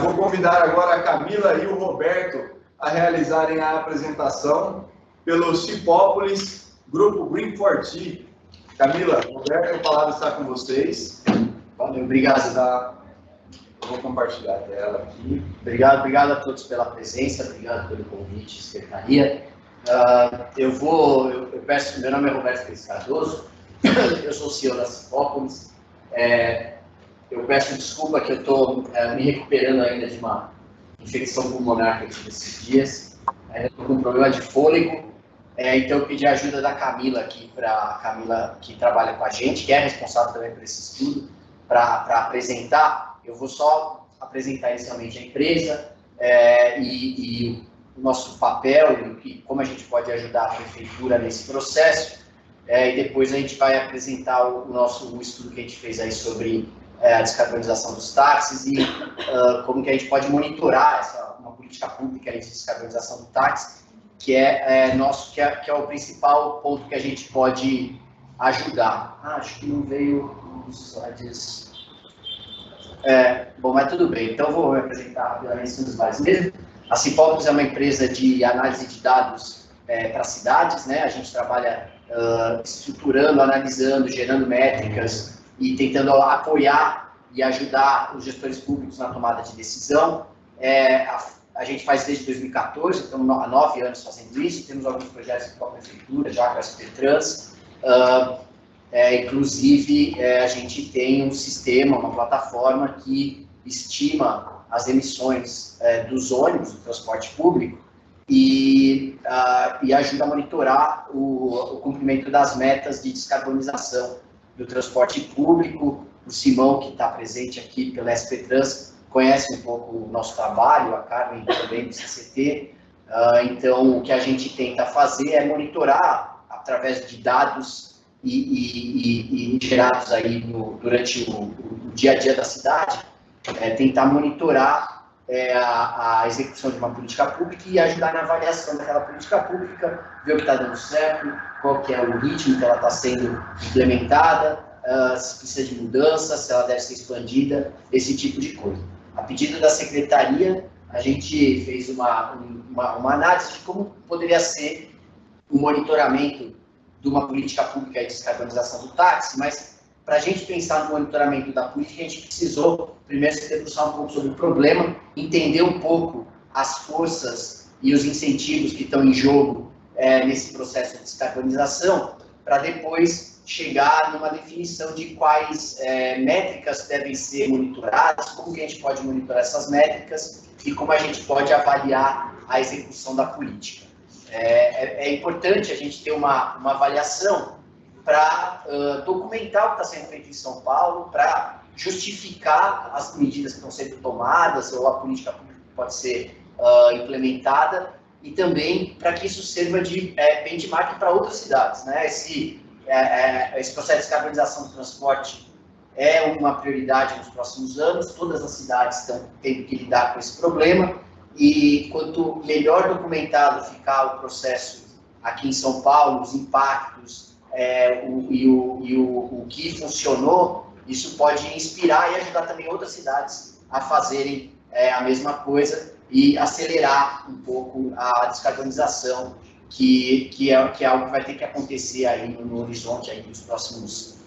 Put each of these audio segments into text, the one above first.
Vou convidar agora a Camila e o Roberto a realizarem a apresentação pelo Cipópolis, Grupo Green for Tea. Camila, Roberto, a palavra está com vocês. Valeu, obrigado. Eu vou compartilhar a tela aqui. Obrigado a todos pela presença, obrigado pelo convite, secretaria. Eu peço, meu nome é Roberto Cris Cardoso, eu sou CEO da Cipópolis. Eu peço desculpa que eu estou me recuperando ainda de uma infecção pulmonar que eu tive esses dias. Ainda estou com um problema de fôlego, então eu pedi a ajuda da Camila aqui, para a Camila que trabalha com a gente, que é responsável também por esse estudo, para apresentar. Eu vou só apresentar inicialmente a empresa e o nosso papel e como a gente pode ajudar a prefeitura nesse processo. E depois a gente vai apresentar o estudo que a gente fez aí sobre a descarbonização dos táxis e como que a gente pode monitorar uma política pública de descarbonização do táxi, que é o principal ponto que a gente pode ajudar. Acho que não veio os slides. Bom, mas tudo bem. Então vou me apresentar rapidamente os slides mesmo. A Cipópolis é uma empresa de análise de dados para cidades, né? A gente trabalha estruturando, analisando, gerando métricas e tentando apoiar e ajudar os gestores públicos na tomada de decisão. A gente faz desde 2014, então há 9 anos fazendo isso. Temos alguns projetos com a prefeitura, já com a SP Trans. Inclusive, a gente tem um sistema, uma plataforma que estima as emissões dos ônibus, do transporte público, e ajuda a monitorar o cumprimento das metas de descarbonização do transporte público. O Simão, que está presente aqui pela SP Trans, conhece um pouco o nosso trabalho, a Carmen também do CCT. Então, o que a gente tenta fazer é monitorar, através de dados e gerados aí durante o dia a dia da cidade, tentar monitorar a execução de uma política pública e ajudar na avaliação daquela política pública, ver o que está dando certo, qual que é o ritmo que ela está sendo implementada, se precisa de mudança, se ela deve ser expandida, esse tipo de coisa. A pedido da secretaria, a gente fez uma análise de como poderia ser o monitoramento de uma política pública de descarbonização do táxi, mas para a gente pensar no monitoramento da política, a gente precisou primeiro se debruçar um pouco sobre o problema, entender um pouco as forças e os incentivos que estão em jogo nesse processo de descarbonização, para depois chegar numa definição de quais métricas devem ser monitoradas, como que a gente pode monitorar essas métricas e como a gente pode avaliar a execução da política. É importante a gente ter uma avaliação para documentar o que está sendo feito em São Paulo, para justificar as medidas que estão sendo tomadas ou a política pública que pode ser implementada, e também para que isso sirva de benchmark para outras cidades, né? Esse processo de descarbonização do transporte é uma prioridade nos próximos anos. Todas as cidades estão tendo que lidar com esse problema, e quanto melhor documentado ficar o processo aqui em São Paulo, os impactos o que funcionou, isso pode inspirar e ajudar também outras cidades a fazerem a mesma coisa e acelerar um pouco a descarbonização, que é algo que vai ter que acontecer aí no horizonte aí dos próximos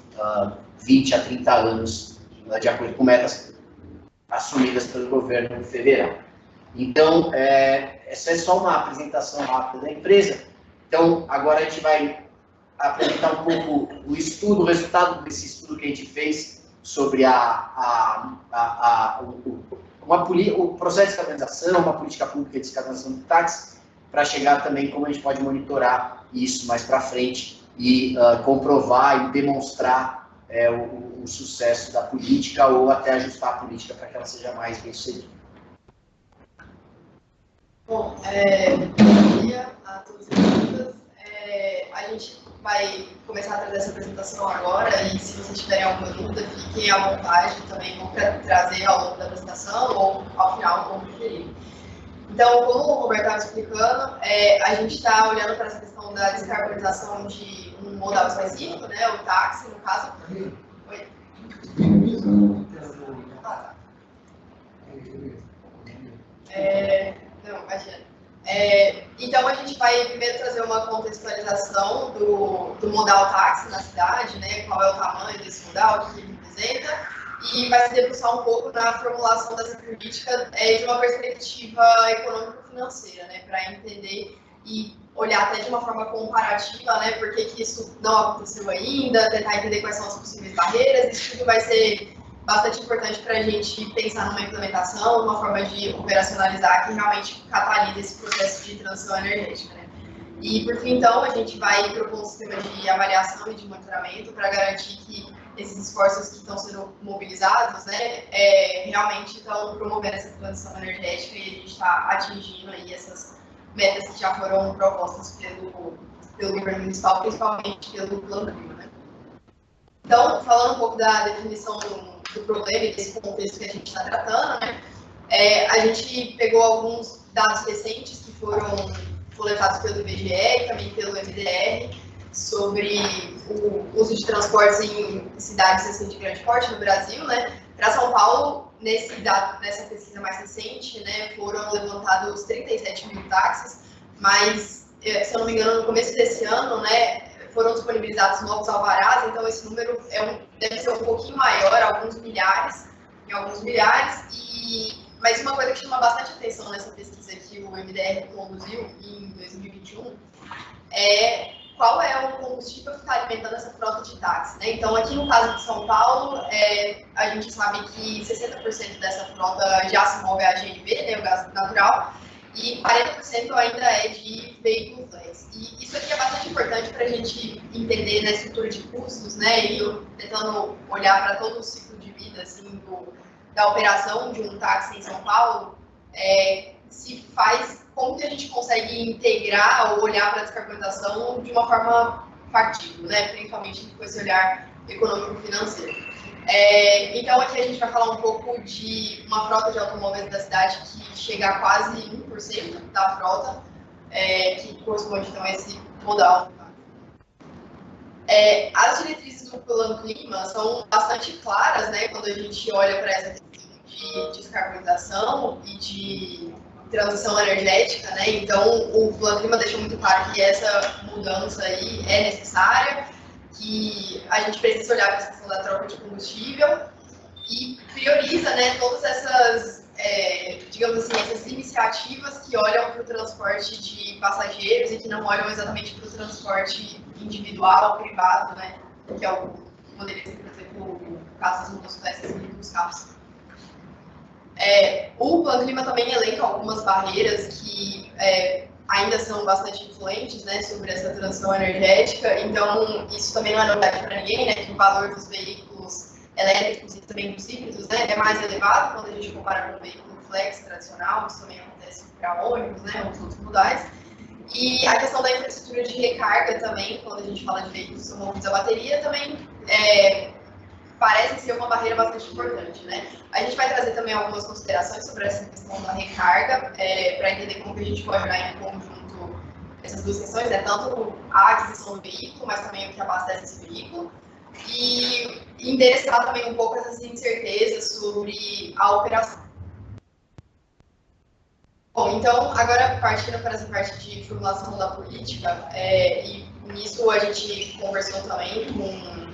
20 a 30 anos, de acordo com metas assumidas pelo governo federal. Então, essa é só uma apresentação rápida da empresa. Então, agora a gente vai apresentar um pouco o estudo, o resultado desse estudo que a gente fez sobre o processo de descarbonização, uma política pública de descarbonização do táxi, para chegar também como a gente pode monitorar isso mais para frente e comprovar e demonstrar o sucesso da política, ou até ajustar a política para que ela seja mais bem sucedida. Bom, bom dia a todos e todas. A gente vai começar a trazer essa apresentação agora, e se vocês tiverem alguma dúvida, fiquem à vontade também, vou trazer ao longo da apresentação ou ao final, como preferir. Então, como o Roberto estava explicando, a gente está olhando para essa questão da descarbonização de um modal específico, né, o táxi, no caso. Oi? Não, imagina. Então, a gente vai primeiro trazer uma contextualização do modal táxi na cidade, né? Qual é o tamanho desse modal, o que ele representa, e vai se debruçar um pouco na formulação dessa política de uma perspectiva econômico-financeira, né? Para entender e olhar até de uma forma comparativa, né? Por que isso não aconteceu ainda, tentar entender quais são as possíveis barreiras. Isso tudo vai ser bastante importante para a gente pensar numa implementação, uma forma de operacionalizar que realmente catalise esse processo de transição energética, né? E, por fim, então, a gente vai propor um sistema de avaliação e de monitoramento para garantir que esses esforços que estão sendo mobilizados, né, realmente estão promovendo essa transição energética e a gente está atingindo aí essas metas que já foram propostas pelo governo municipal, principalmente pelo Plano Clima, né? Então, falando um pouco da definição do problema e desse contexto que a gente está tratando, né, a gente pegou alguns dados recentes que foram coletados pelo IBGE e também pelo MDR sobre o uso de transportes em cidades assim, de grande porte no Brasil, né? Para São Paulo, nessa pesquisa mais recente, né, foram levantados 37 mil táxis, mas, se eu não me engano, no começo desse ano, né, foram disponibilizados novos alvarás, então esse número deve ser um pouquinho maior, alguns milhares, mas uma coisa que chama bastante atenção nessa pesquisa que o MDR conduziu em 2021 é qual é o combustível que está alimentando essa frota de táxi, né? Então, aqui no caso de São Paulo, a gente sabe que 60% dessa frota já se move a GNV, né, o gás natural, e 40% ainda é de veículo flex. E isso aqui é bastante importante para a gente entender na estrutura de custos, né? E eu tentando olhar para todo o ciclo de vida assim, da operação de um táxi em São Paulo, como que a gente consegue integrar ou olhar para a descarbonização de uma forma factível, né? Principalmente com esse olhar econômico-financeiro. Então, aqui a gente vai falar um pouco de uma frota de automóveis da cidade que chega a quase 1% da frota, que corresponde então a esse modal. As diretrizes do Plano Clima são bastante claras, né, quando a gente olha para essa questão de descarbonização e de transição energética, né? Então, o Plano Clima deixa muito claro que essa mudança aí é necessária, que a gente precisa olhar para essa questão da troca de combustível e prioriza, né, todas essas, digamos assim, essas iniciativas que olham para o transporte de passageiros e que não olham exatamente para o transporte individual, privado, né, que é o que poderia ser, por exemplo, o caso das motocicletas e dos carros. O Plano Clima também elenca algumas barreiras que ainda são bastante influentes, né, sobre essa transição energética, então isso também não é novidade para ninguém, né, que o valor dos veículos elétricos e também dos híbridos, né, é mais elevado quando a gente compara com o veículo flex tradicional, isso também acontece para ônibus, né, outros modais. E a questão da infraestrutura de recarga também, quando a gente fala de veículos que são movidos a bateria, também parece ser uma barreira bastante importante, né? A gente vai trazer também algumas considerações sobre essa questão da recarga, para entender como que a gente pode olhar em conjunto essas duas questões, né? Tanto a aquisição do veículo, mas também o que abastece esse veículo, e endereçar também um pouco essas incertezas sobre a operação. Bom, então, agora partindo para essa parte de formulação da política, e nisso a gente conversou também com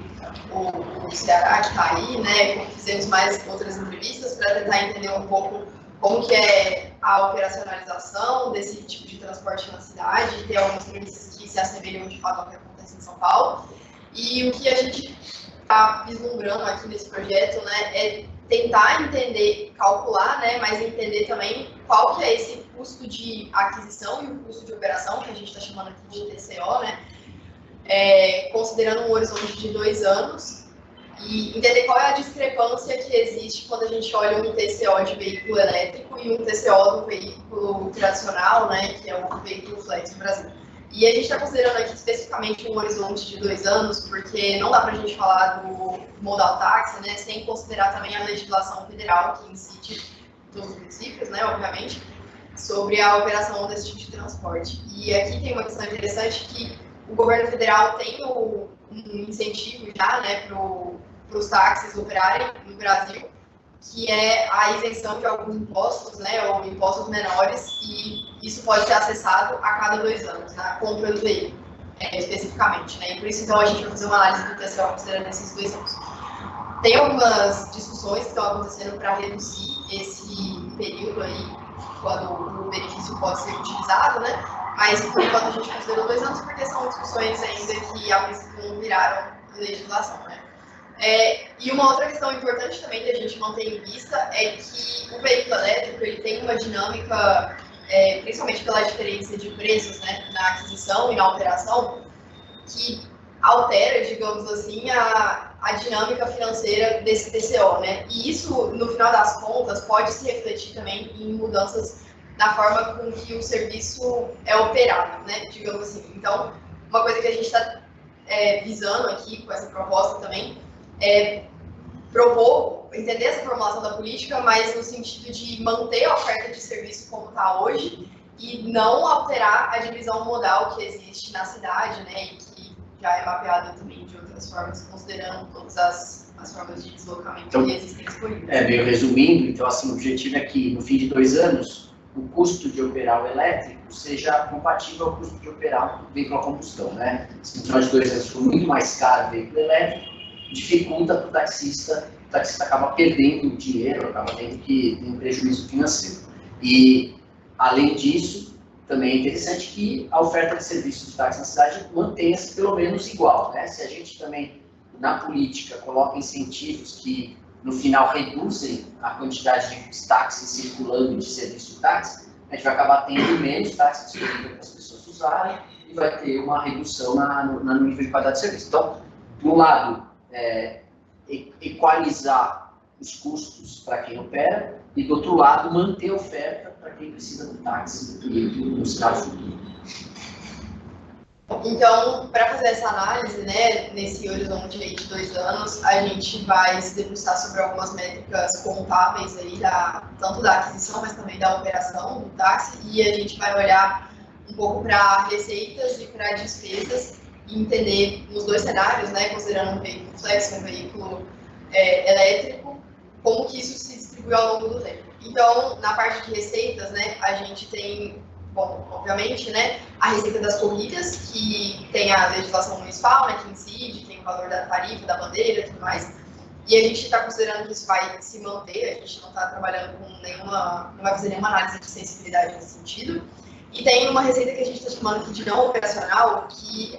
o Ceará, que está aí, né, fizemos mais outras entrevistas para tentar entender um pouco como que é a operacionalização desse tipo de transporte na cidade, e ter algumas premissas que se assemelham de fato ao que acontece em São Paulo. E o que a gente está vislumbrando aqui nesse projeto, né, é tentar entender, calcular, né, mas entender também qual que é esse custo de aquisição e o custo de operação, que a gente está chamando aqui de TCO, né, considerando um horizonte de 2 anos, e entender qual é a discrepância que existe quando a gente olha um TCO de veículo elétrico e um TCO do veículo tradicional, né, que é o veículo flex no Brasil. E a gente está considerando aqui especificamente um horizonte de 2 anos, porque não dá para a gente falar do modal taxi, né, sem considerar também a legislação federal que incide todos os municípios, né, obviamente, sobre a operação desse tipo de transporte. E aqui tem uma questão interessante que o governo federal tem um incentivo já, né, para os táxis operarem no Brasil, que é a isenção de alguns impostos, né, ou impostos menores, e isso pode ser acessado a cada 2 anos, na compra do veículo, especificamente, né, e por isso, então, a gente vai fazer uma análise do TCO considerando esses 2 anos. Tem algumas discussões que estão acontecendo para reduzir esse período aí, quando o benefício pode ser utilizado, né, mas, por enquanto, a gente considerou 2 anos, porque são discussões ainda que, a princípio, não viraram legislação, né. E uma outra questão importante também que a gente mantém em vista é que o veículo elétrico ele tem uma dinâmica, principalmente pela diferença de preços, né, na aquisição e na operação, que altera, digamos assim, a dinâmica financeira desse TCO, né? E isso, no final das contas, pode se refletir também em mudanças na forma com que o serviço é operado, né? Digamos assim. Então, uma coisa que a gente está visando aqui com essa proposta também propor, entender essa formulação da política, mas no sentido de manter a oferta de serviço como está hoje e não alterar a divisão modal que existe na cidade, né, e que já é mapeada também de outras formas, considerando todas as formas de deslocamento então, que existem disponíveis. Meio resumindo, então, assim, o objetivo é que, no fim de 2 anos, o custo de operar o elétrico seja compatível ao custo de operar o veículo a combustão, né? Se no final de 2 anos for muito mais caro o veículo elétrico, dificulta para o taxista acaba perdendo dinheiro, acaba tendo que ter um prejuízo financeiro. E, além disso, também é interessante que a oferta de serviços de táxi na cidade mantenha-se pelo menos igual, né? Se a gente também, na política, coloca incentivos que, no final, reduzem a quantidade de táxis circulando de serviço de táxi, a gente vai acabar tendo menos táxis disponíveis para as pessoas usarem e vai ter uma redução no nível de qualidade de serviço. Então, de um lado, equalizar os custos para quem opera e, do outro lado, manter a oferta para quem precisa do táxi no cenário futuro. Então, para fazer essa análise, né, nesse horizonte aí de 2 anos, a gente vai se debruçar sobre algumas métricas contábeis aí, tanto da aquisição, mas também da operação do táxi, e a gente vai olhar um pouco para receitas e para despesas, e entender nos 2 cenários, né, considerando um veículo flex, um veículo elétrico, como que isso se distribui ao longo do tempo. Então, na parte de receitas, né, a gente tem, bom, obviamente, né, a receita das corridas, que tem a legislação municipal, né, que incide, tem o valor da tarifa, da bandeira e tudo mais, e a gente está considerando que isso vai se manter, a gente não está trabalhando com não vai fazer nenhuma análise de sensibilidade nesse sentido. E tem uma receita que a gente está chamando aqui de não operacional, que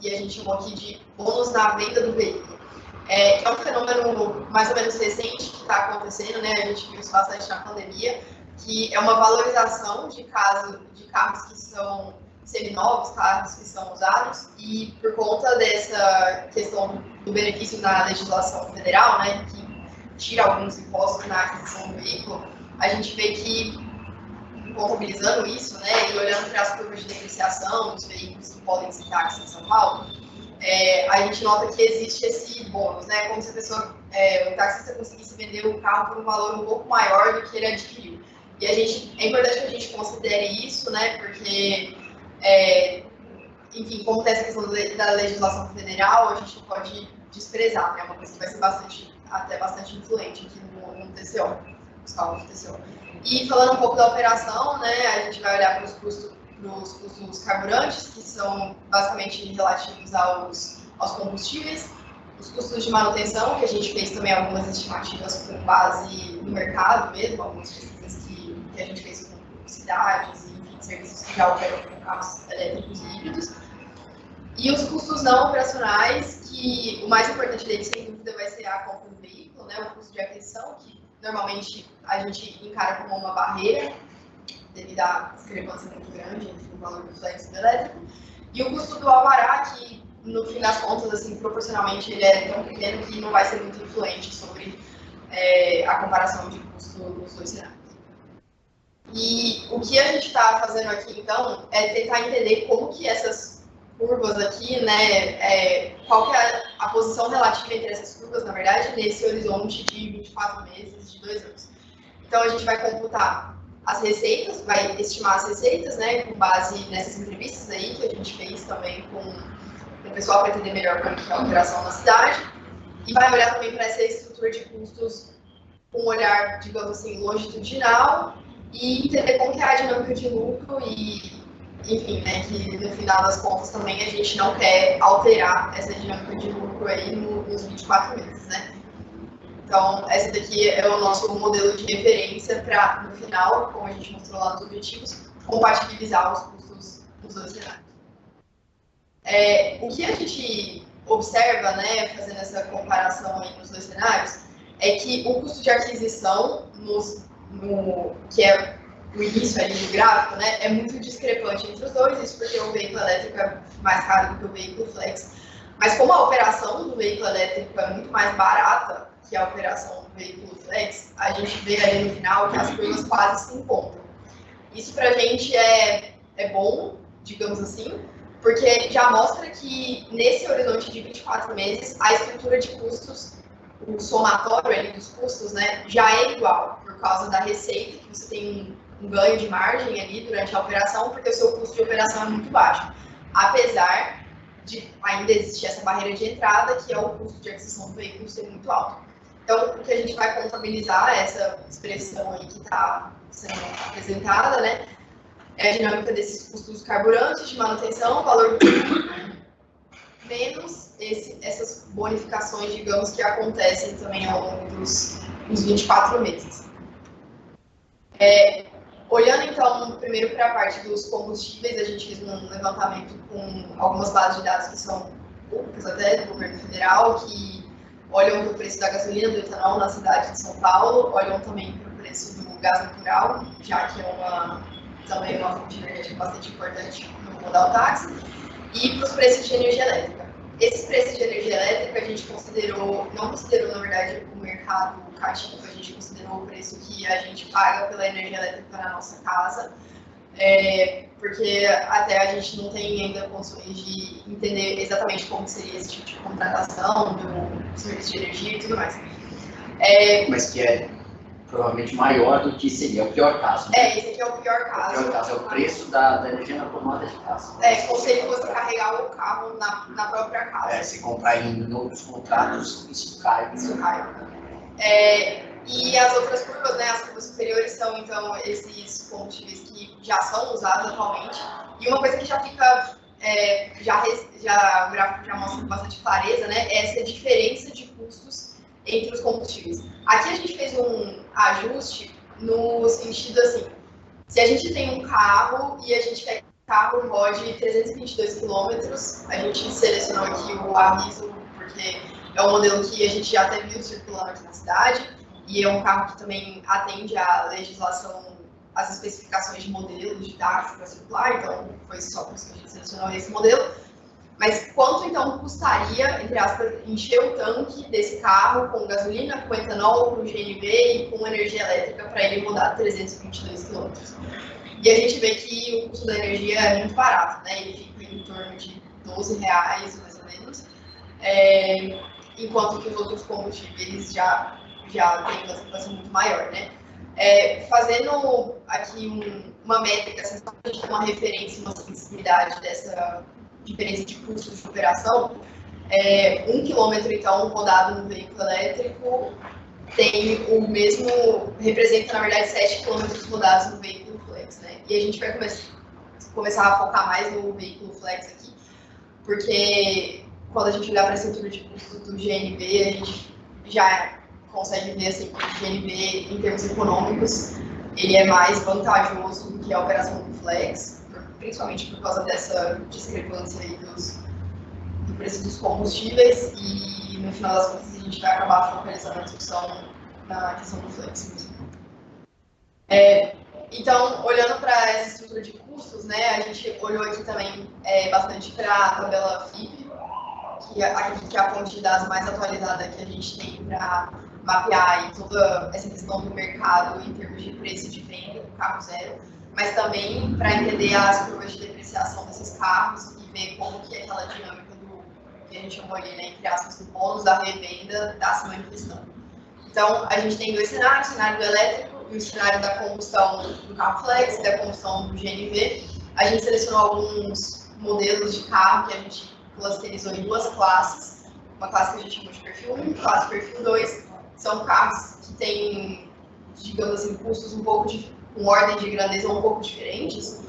e a gente chamou aqui de bônus na venda do veículo. Que é um fenômeno mais ou menos recente que está acontecendo, né? A gente viu isso bastante na pandemia, que é uma valorização de carros que são seminovos, carros que são usados, e por conta dessa questão do benefício na legislação federal, né, que tira alguns impostos na aquisição do veículo, a gente vê que, contabilizando isso, né, e olhando para as curvas de depreciação dos veículos que podem ser táxi em São Paulo, a gente nota que existe esse bônus, né, como se a pessoa, o taxista conseguisse vender o carro por um valor um pouco maior do que ele adquiriu. E é importante que a gente considere isso, né, porque, enfim, como tem essa questão da legislação federal, a gente não pode desprezar, né, uma coisa que vai ser até bastante influente aqui no TCO, os cálculos do TCO. E falando um pouco da operação, né, a gente vai olhar para os custos dos carburantes, que são basicamente relativos aos combustíveis, os custos de manutenção, que a gente fez também algumas estimativas com base no mercado mesmo, algumas pesquisas que a gente fez com cidades e, enfim, serviços que já operam com carros elétricos e híbridos. E os custos não operacionais, que o mais importante deles, sem dúvida, vai ser a compra do veículo, né, o custo de aquisição, que normalmente a gente encara como uma barreira, devido à discrepância muito grande entre o valor do flex e do elétrico, e o custo do alvará, que no fim das contas, assim, proporcionalmente, ele é tão pequeno que não vai ser muito influente sobre a comparação de custo dos 2 cenários. E o que a gente está fazendo aqui, então, é tentar entender como que essas curvas aqui, né, qual que é a posição relativa entre essas curvas, na verdade, nesse horizonte de 24 meses, de 2 anos. Então, a gente vai computar as receitas, vai estimar as receitas, né, com base nessas entrevistas aí que a gente fez também com o pessoal para entender melhor como que é a operação na cidade, e vai olhar também para essa estrutura de custos com um olhar, digamos assim, longitudinal e entender como que é a dinâmica de lucro e, enfim, né, que no final das contas também a gente não quer alterar essa dinâmica de lucro aí nos 24 meses, né? Então, essa daqui é o nosso modelo de referência para, no final, como a gente mostrou lá nos objetivos, compatibilizar os custos dos dois cenários. O que a gente observa, né, fazendo essa comparação aí nos dois cenários, é que o custo de aquisição, que é o início ali do gráfico, né, é muito discrepante entre os dois, isso porque o veículo elétrico é mais caro do que o veículo flex. Mas como a operação do veículo elétrico é muito mais barata que a operação do veículo flex, a gente vê ali no final que as curvas quase se encontram. Isso para a gente é bom, digamos assim, porque já mostra que nesse horizonte de 24 meses, a estrutura de custos, o somatório ali dos custos, né, já é igual, por causa da receita, que você tem um ganho de margem ali durante a operação, porque o seu custo de operação é muito baixo. Apesar de ainda existir essa barreira de entrada, que é o custo de aquisição do veículo ser muito alto. Então, o que a gente vai contabilizar, essa expressão aí que está sendo apresentada, né, é a dinâmica desses custos carburantes, de manutenção, valor do produto, menos essas bonificações, digamos, que acontecem também ao longo dos 24 meses. Olhando, então, primeiro para a parte dos combustíveis, a gente fez um levantamento com algumas bases de dados que são públicas até, do governo federal, que olham para o preço da gasolina, do etanol na cidade de São Paulo, olham também para o preço do gás natural, já que é também uma fonte energética bastante importante no modal táxi, e para os preços de energia elétrica. Esses preços de energia elétrica a gente não considerou, na verdade, o mercado cativo, a gente considerou o preço que a gente paga pela energia elétrica na nossa casa, porque até a gente não tem ainda condições de entender exatamente como seria esse tipo de contratação do serviço de energia e tudo mais. Mas que é provavelmente maior do que seria o pior caso. Né? Esse aqui é o pior caso. O pior caso é o preço da energia na tomada de casa. Como se você carregar o carro na própria casa. Se comprar em outros contratos, isso cai. E as outras curvas, né, as curvas superiores são, então, esses combustíveis que já são usados atualmente. E uma coisa que já fica, o gráfico já mostra com bastante clareza, né, é essa diferença de custos entre os combustíveis. Aqui a gente fez um ajuste no sentido assim, se a gente tem um carro e a gente quer que o carro rode 322 km, a gente selecionou aqui o Arriso, porque é um modelo que a gente já até viu circulando aqui na cidade, e é um carro que também atende à legislação, às especificações de modelos de táxi para circular, então foi só por isso que a gente selecionou esse modelo. Mas quanto então custaria, entre aspas, encher o tanque desse carro com gasolina, com etanol, com GNV e com energia elétrica para ele rodar 322 km? E a gente vê que o custo da energia é muito barato, né? Ele fica em torno de R$12, mais ou menos, enquanto que os outros combustíveis já tem uma situação muito maior, né? Fazendo aqui uma métrica, assim, só para a gente ter uma referência, uma sensibilidade dessa diferença de custos de operação, 1 quilômetro, então, rodado no veículo elétrico tem o mesmo, representa, na verdade, 7 quilômetros rodados no veículo flex, né? E a gente vai começar a focar mais no veículo flex aqui, porque quando a gente olhar para a estrutura de custo do GNV, a gente já consegue ver, assim, que o GNV, em termos econômicos, ele é mais vantajoso do que a operação do flex, principalmente por causa dessa discrepância aí do preço dos combustíveis, e no final das contas a gente vai acabar focalizando a discussão na questão do flex mesmo. Então, olhando para essa estrutura de custos, né, a gente olhou aqui também bastante para a tabela FIP, que é a fonte de dados mais atualizada que a gente tem para mapear aí toda essa questão do mercado em termos de preço de venda do carro zero, mas também para entender as curvas de depreciação desses carros e ver como que é aquela dinâmica do que a gente chamou ali, né, entre aspas, do bônus da revenda está se manifestando. Então, a gente tem dois cenários, o cenário do elétrico e o cenário da combustão do carro flex, da combustão do GNV. A gente selecionou alguns modelos de carro que a gente clusterizou em duas classes, uma classe que a gente chamou de perfil 1, classe perfil 2, são carros que têm, digamos assim, custos um pouco com ordem de grandeza um pouco diferentes,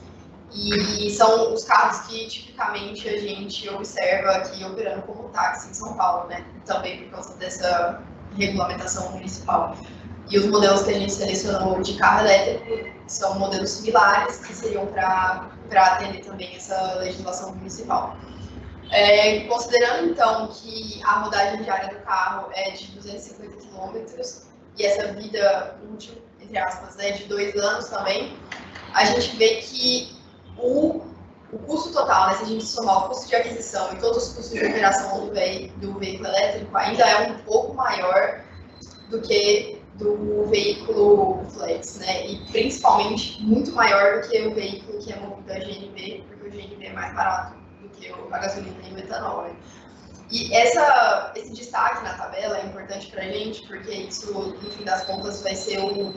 e são os carros que tipicamente a gente observa aqui operando como táxi em São Paulo, né? Também por causa dessa regulamentação municipal. E os modelos que a gente selecionou de carro elétrico são modelos similares, que seriam para atender também essa legislação municipal. Considerando, então, que a rodagem diária do carro é de 250 km e essa vida útil, entre aspas, é de 2 anos também, a gente vê que o custo total, né, se a gente somar o custo de aquisição e todos os custos de operação do veículo elétrico, ainda é um pouco maior do que do veículo flex, né? E principalmente muito maior do que o veículo que é movido a GNV, porque o GNV é mais barato do que a gasolina e o etanol, né? E esse destaque na tabela é importante para a gente, porque isso, no fim das contas, vai ser o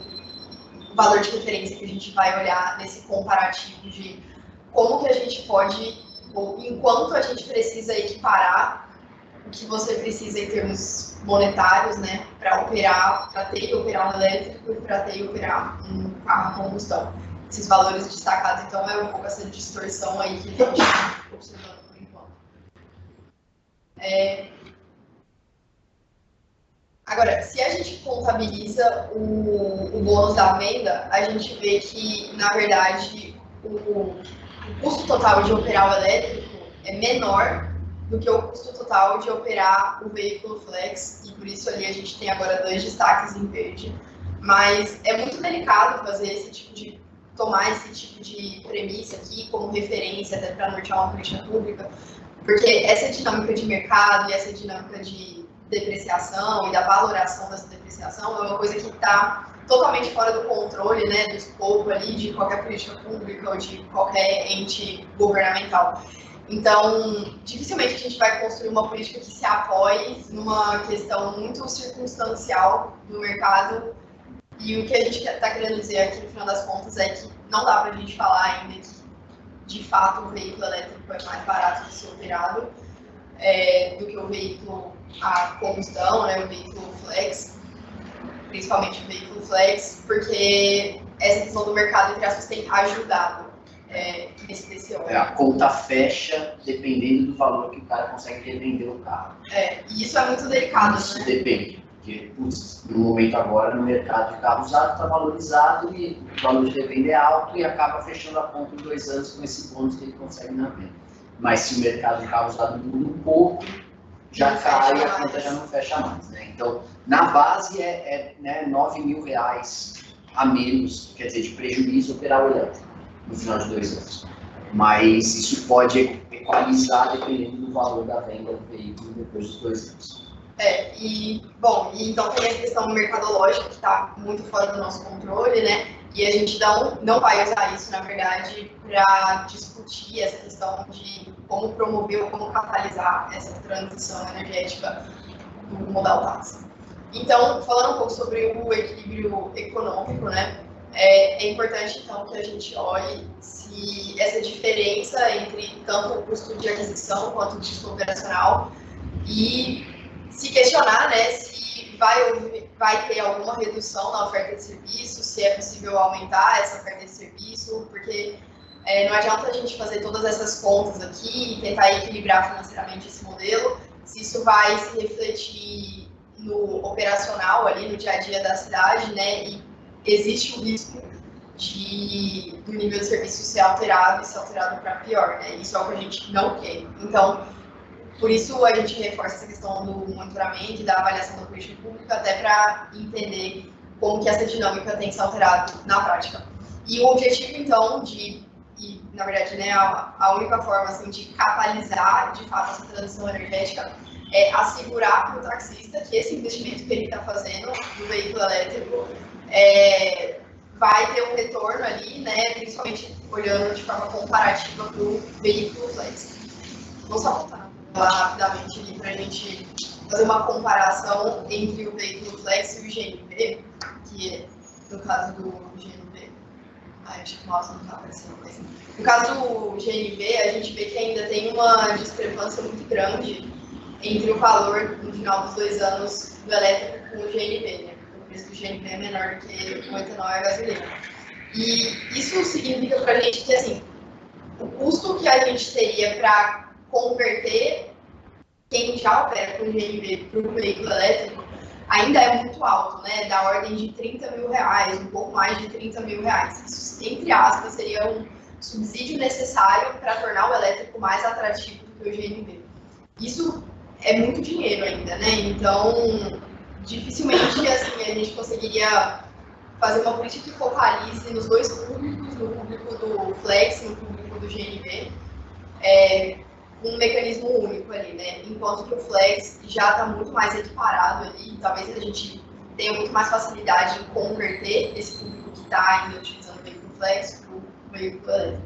valor de referência que a gente vai olhar nesse comparativo de como que a gente pode, ou enquanto a gente precisa equiparar o que você precisa em termos monetários, né, para ter e operar um elétrico e para ter e operar um carro a combustão. Esses valores destacados, então, é um pouco essa distorção aí que a gente está observando por enquanto. Agora, se a gente contabiliza o bônus da venda, a gente vê que, na verdade, o custo total de operar o elétrico é menor do que o custo total de operar o veículo flex, e por isso ali a gente tem agora 2 destaques em verde. Mas é muito delicado tomar esse tipo de premissa aqui como referência até para nortear uma política pública, porque essa dinâmica de mercado e essa dinâmica de depreciação e da valoração dessa depreciação é uma coisa que está totalmente fora do controle, né, do escopo ali de qualquer política pública ou de qualquer ente governamental. Então, dificilmente a gente vai construir uma política que se apoie numa questão muito circunstancial do mercado. E o que a gente está querendo dizer aqui, no final das contas, é que não dá para a gente falar ainda que, de fato, o veículo elétrico é mais barato de ser operado do que o veículo a combustão, né, o veículo flex, principalmente o veículo flex, porque essa questão do mercado, entre aspas, tem ajudado nesse óleo. A conta fecha dependendo do valor que o cara consegue revender o carro. E isso é muito delicado, isso, né? Depende, porque no momento agora, no mercado de carro usado, está valorizado e o valor de revenda é alto e acaba fechando a conta em 2 anos com esse bônus que ele consegue na venda. Mas se o mercado de carro usado muda um pouco, já cai e a conta já não fecha mais, né? Então, na base né, R$9.000 a menos, quer dizer, de prejuízo operar o elétrico no final de 2 anos. Mas isso pode equalizar dependendo do valor da venda do veículo depois dos 2 anos. Então tem a questão mercadológica que está muito fora do nosso controle, né? E a gente não vai usar isso, na verdade, para discutir essa questão de como promover ou como catalisar essa transição energética do modal táxi. Então, falando um pouco sobre o equilíbrio econômico, né? É importante, então, que a gente olhe se essa diferença entre tanto o custo de aquisição quanto o custo operacional e se questionar, né, se vai ter alguma redução na oferta de serviço, se é possível aumentar essa oferta de serviço, porque não adianta a gente fazer todas essas contas aqui e tentar equilibrar financeiramente esse modelo, se isso vai se refletir no operacional ali, no dia a dia da cidade, né, e existe o risco do nível de serviço ser alterado e ser alterado para pior, né, isso é o que a gente não quer. Então, por isso a gente reforça essa questão do monitoramento e da avaliação da política pública, até para entender como que essa dinâmica tem que ser alterada na prática. E o objetivo, então, na verdade, né, a única forma assim, de catalisar, de fato, essa transição energética é assegurar para o taxista que esse investimento que ele está fazendo no veículo elétrico vai ter um retorno ali, né, principalmente olhando de forma comparativa para o veículo flex. Vou só voltar rapidamente aqui para a gente fazer uma comparação entre o veículo flex e o GNV, que no caso do GNV, acho que o mouse não está aparecendo, mas no caso do GNV, a gente vê que ainda tem uma discrepância muito grande entre o valor no final dos 2 anos do elétrico com o GNV, né? O preço do GNV é menor do que o etanol e a gasolina. E isso significa para a gente que, assim, o custo que a gente teria para converter quem já opera com GNV para o veículo elétrico ainda é muito alto, né? Da ordem de R$30 mil, um pouco mais de R$30 mil. Isso, entre aspas, seria um subsídio necessário para tornar o elétrico mais atrativo do que o GNV. Isso é muito dinheiro ainda, né? Então, dificilmente assim, a gente conseguiria fazer uma política que focalize nos dois públicos, no público do Flex e no público do GNV, um mecanismo único ali, né? Enquanto que o Flex já está muito mais equiparado ali, talvez a gente tenha muito mais facilidade em converter esse público que está ainda utilizando o veículo Flex para o veículo elétrico.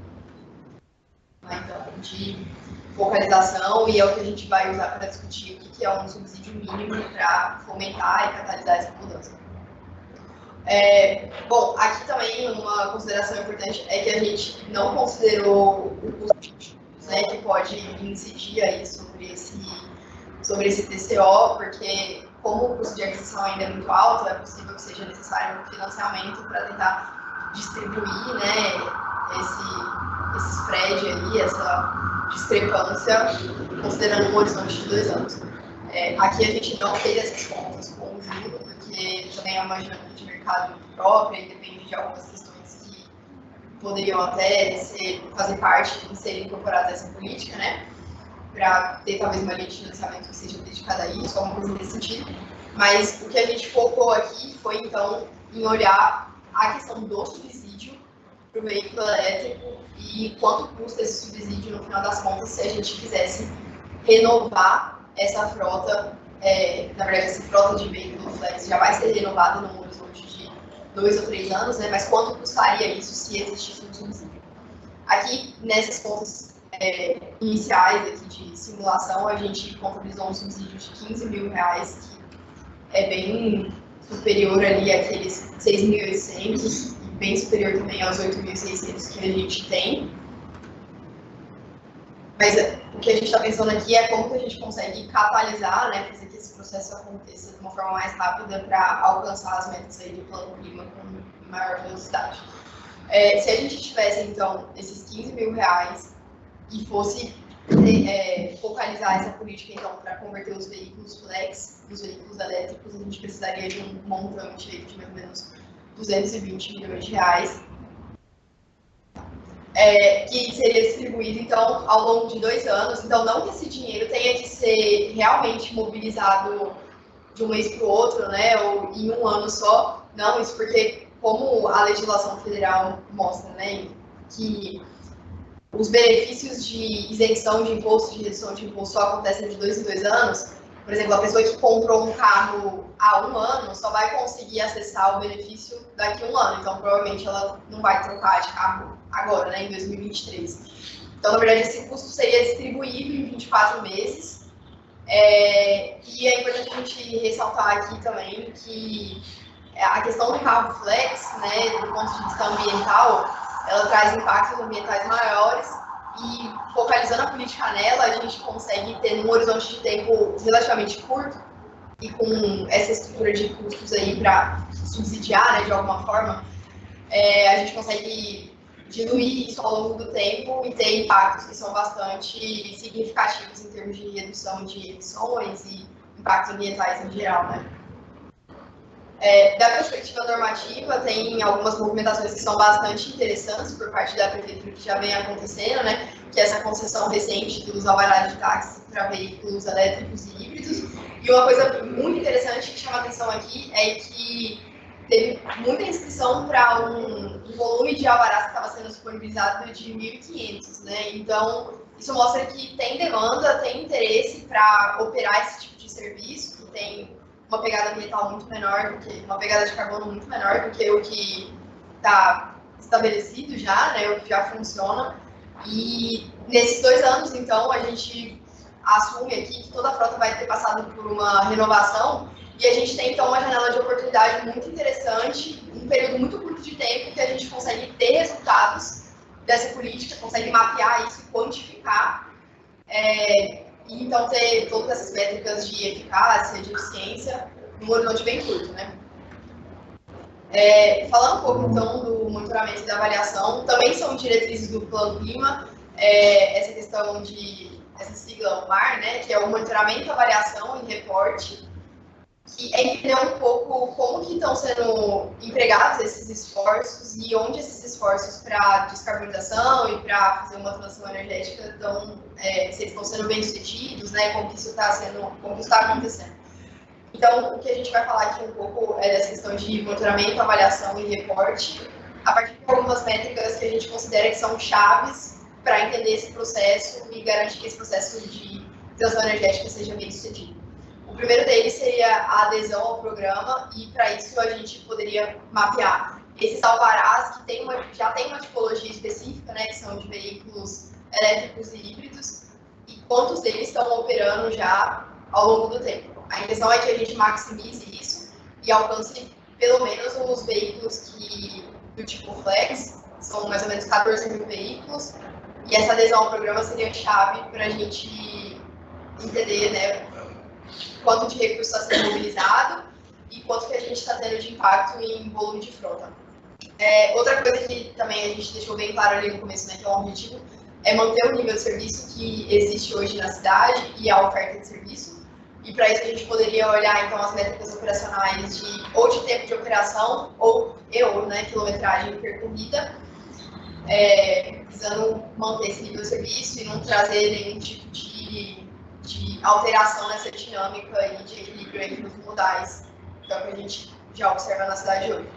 Então, de focalização, e é o que a gente vai usar para discutir o que é um subsídio mínimo para fomentar e catalisar essa mudança. Bom, aqui também uma consideração importante é que a gente não considerou o custo, né, que pode incidir aí sobre esse TCO, porque como o custo de aquisição ainda é muito alto, é possível que seja necessário um financiamento para tentar distribuir, né, esse spread aí, essa discrepância, considerando um horizonte de 2 anos. Aqui a gente não fez essas contas com o juro, porque também é uma dinâmica de mercado própria e depende de algumas questões que poderiam até fazer parte de serem incorporadas a essa política, né? Para ter talvez uma linha de financiamento que seja dedicada a isso, alguma coisa nesse sentido. Mas o que a gente focou aqui foi, então, em olhar a questão do subsídio para o veículo elétrico e quanto custa esse subsídio no final das contas se a gente quisesse renovar essa frota. Na verdade, essa frota de veículo Flex já vai ser renovada num horizonte de 2 ou 3 anos, né? Mas quanto custaria isso se existisse um subsídio? Aqui, nessas contas iniciais aqui de simulação, a gente contabilizou um subsídio de R$15 mil, que é bem superior ali àqueles 6.800 e bem superior também aos 8.600 que a gente tem. Mas o que a gente está pensando aqui é como que a gente consegue catalisar, né, fazer que esse processo aconteça de uma forma mais rápida para alcançar as metas aí do plano clima com maior velocidade. Se a gente tivesse, então, esses R$15 mil e fosse focalizar essa política, então, para converter os veículos Flex e os veículos elétricos, a gente precisaria de um montante aí de mais ou menos R$220 milhões. Que seria distribuído, então, ao longo de 2 anos. Então, não que esse dinheiro tenha que ser realmente mobilizado de um mês para o outro, né, ou em um ano só. Não, isso porque, como a legislação federal mostra, né, que os benefícios de isenção de imposto, de redução de imposto, só acontecem de 2 em 2 anos. Por exemplo, a pessoa que comprou um carro há 1 ano só vai conseguir acessar o benefício daqui a 1 ano. Então, provavelmente, ela não vai trocar de carro agora, né, em 2023. Então, na verdade, esse custo seria distribuído em 24 meses. E é importante a gente ressaltar aqui também que a questão do carro flex, né, do ponto de vista ambiental, ela traz impactos ambientais maiores. E focalizando a política nela, a gente consegue ter um horizonte de tempo relativamente curto e com essa estrutura de custos aí para subsidiar, né, de alguma forma, a gente consegue diluir isso ao longo do tempo e ter impactos que são bastante significativos em termos de redução de emissões e impactos ambientais em geral, né? Da perspectiva normativa, tem algumas movimentações que são bastante interessantes por parte da Prefeitura que já vem acontecendo, né? Que é essa concessão recente dos alvarás de táxi para veículos elétricos e híbridos. E uma coisa muito interessante que chama a atenção aqui é que teve muita inscrição para um volume de alvarás que estava sendo disponibilizado de 1.500, né? Então, isso mostra que tem demanda, tem interesse para operar esse tipo de serviço, que tem uma pegada ambiental muito menor, uma pegada de carbono muito menor do que o que está estabelecido já, né, o que já funciona. E nesses 2 anos, então, a gente assume aqui que toda a frota vai ter passado por uma renovação e a gente tem, então, uma janela de oportunidade muito interessante, um período muito curto de tempo que a gente consegue ter resultados dessa política, consegue mapear isso e quantificar e então ter todas essas métricas de eficácia, de eficiência, num horizonte bem curto, né? Falando um pouco, então, do monitoramento e da avaliação, também são diretrizes do Plano Clima, essa questão essa sigla MAR, né, que é o monitoramento, avaliação e reporte, que é entender um pouco como que estão sendo empregados esses esforços e onde esses esforços para descarbonização e para fazer uma transição energética estão, se estão sendo bem-sucedidos, né, como que isso está acontecendo. Então, o que a gente vai falar aqui um pouco é dessa questão de monitoramento, avaliação e reporte, a partir de algumas métricas que a gente considera que são chaves para entender esse processo e garantir que esse processo de transição energética seja bem-sucedido. O primeiro deles seria a adesão ao programa, e para isso a gente poderia mapear esses alvarás que já tem uma tipologia específica, né, que são de veículos elétricos e híbridos, e quantos deles estão operando já ao longo do tempo. A intenção é que a gente maximize isso e alcance pelo menos os veículos do tipo Flex, são mais ou menos 14 mil veículos, e essa adesão ao programa seria chave para a gente entender, né, quanto de recurso está sendo mobilizado e quanto que a gente está tendo de impacto em volume de frota. Outra coisa que também a gente deixou bem claro ali no começo, né, que é um objetivo, é manter o nível de serviço que existe hoje na cidade e a oferta de serviço. E para isso a gente poderia olhar, então, as métricas operacionais ou de tempo de operação ou né, quilometragem percorrida, visando manter esse nível de serviço e não trazer nenhum tipo de alteração nessa dinâmica e de equilíbrio entre os modais, que é o que a gente já observa na cidade hoje.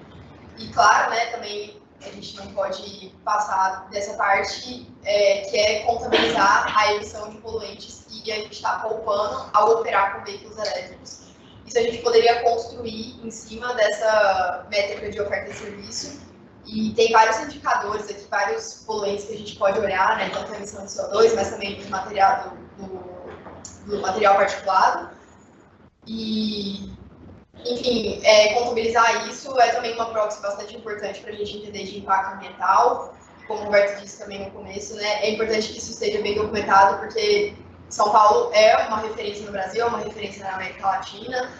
E claro, né, também a gente não pode passar dessa parte que é contabilizar a emissão de poluentes que a gente está poupando ao operar com veículos elétricos. Isso a gente poderia construir em cima dessa métrica de oferta de serviço, e tem vários indicadores aqui, vários poluentes que a gente pode olhar, né, tanto a emissão de CO2, mas também do material particulado. E, enfim, contabilizar isso é também uma proxy bastante importante para a gente entender de impacto ambiental. Como o Roberto disse também no começo, né, é importante que isso esteja bem documentado, porque São Paulo é uma referência no Brasil, é uma referência na América Latina.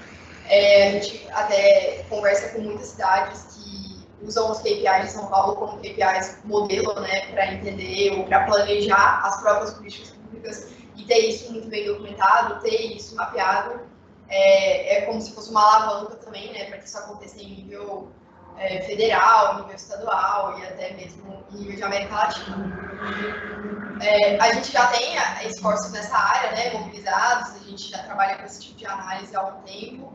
A gente até conversa com muitas cidades que usam os KPIs de São Paulo como KPIs modelo, né, para entender ou para planejar as próprias políticas públicas, e ter isso muito bem documentado, ter isso mapeado, é como se fosse uma alavanca também, né, para que isso aconteça em nível federal, nível estadual e até mesmo em nível de América Latina. A gente já tem esforços nessa área, né, mobilizados, a gente já trabalha com esse tipo de análise há algum tempo,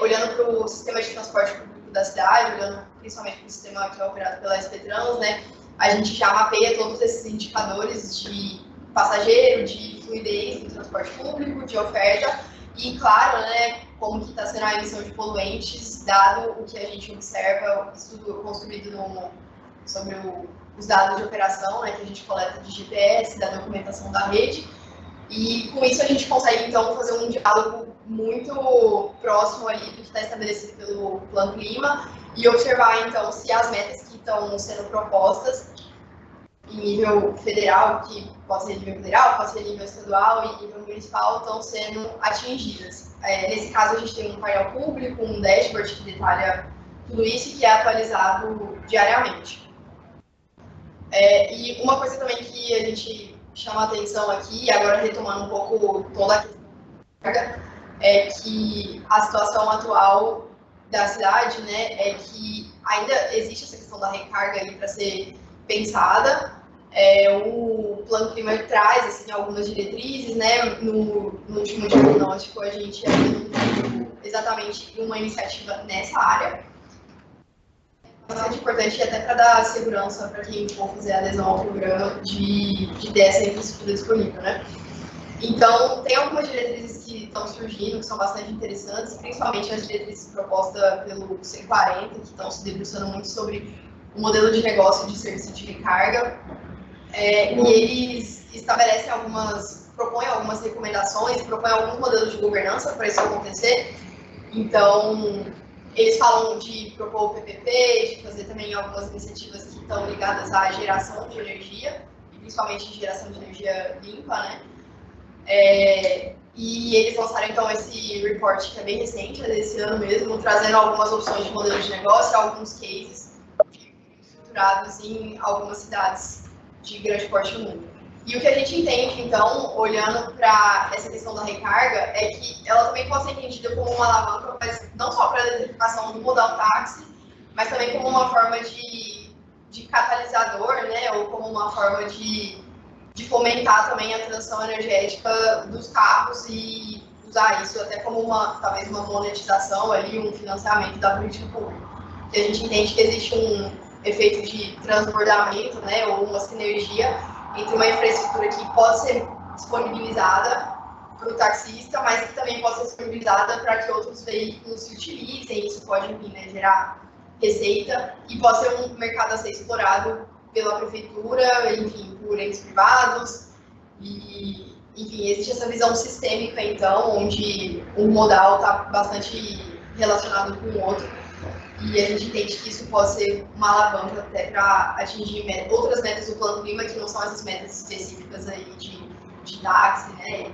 olhando para o sistema de transporte público da cidade, olhando principalmente para o sistema que é operado pela SP Trans, né, a gente já mapeia todos esses indicadores de passageiro, de fluidez do transporte público, de oferta, e claro, né, como que está sendo a emissão de poluentes, dado o que a gente observa, estudo construído sobre os dados de operação, né, que a gente coleta de GPS, da documentação da rede, e com isso a gente consegue, então, fazer um diálogo muito próximo ali do que está estabelecido pelo Plano Clima e observar, então, se as metas que estão sendo propostas em nível federal, que pode ser nível federal, pode ser nível estadual e nível municipal, estão sendo atingidas. Nesse caso, a gente tem um painel público, um dashboard que detalha tudo isso e que é atualizado diariamente. E uma coisa também que a gente chama a atenção aqui, agora retomando um pouco toda a questão da carga, é que a situação atual da cidade, né, é que ainda existe essa questão da recarga aí para ser pensada. O Plano Clima traz assim, algumas diretrizes, né, no último diagnóstico a gente apresentou exatamente uma iniciativa nessa área. É bastante importante até para dar segurança para quem for fazer a adesão ao programa de ter essa infraestrutura disponível, né? Então, tem algumas diretrizes que estão surgindo, que são bastante interessantes, principalmente as diretrizes propostas pelo C40, que estão se debruçando muito sobre o modelo de negócio de serviço de recarga. E eles estabelecem propõem algumas recomendações, propõem alguns modelos de governança para isso acontecer. Então, eles falam de propor o PPP, de fazer também algumas iniciativas que estão ligadas à geração de energia, e principalmente geração de energia limpa, né? E eles lançaram, então, esse report, que é bem recente, é desse ano mesmo, trazendo algumas opções de modelo de negócio, alguns cases estruturados em algumas cidades de grande porte no mundo. E o que a gente entende, então, olhando para essa questão da recarga, é que ela também pode ser entendida como uma alavanca, mas não só para a eletrificação do modal táxi, mas também como uma forma de catalisador, né, ou como uma forma de fomentar também a transição energética dos carros e usar isso até como talvez uma monetização ali, um financiamento da política pública. E a gente entende que existe um efeito de transbordamento, né, ou uma sinergia entre uma infraestrutura que pode ser disponibilizada para o taxista, mas que também pode ser disponibilizada para que outros veículos se utilizem. Isso pode, enfim, né, gerar receita e pode ser um mercado a ser explorado pela prefeitura, enfim, por entes privados. E, enfim, existe essa visão sistêmica, então, onde um modal está bastante relacionado com o outro. E a gente entende que isso pode ser uma alavanca até para atingir outras metas do Plano Clima, que não são essas metas específicas aí de táxi, né,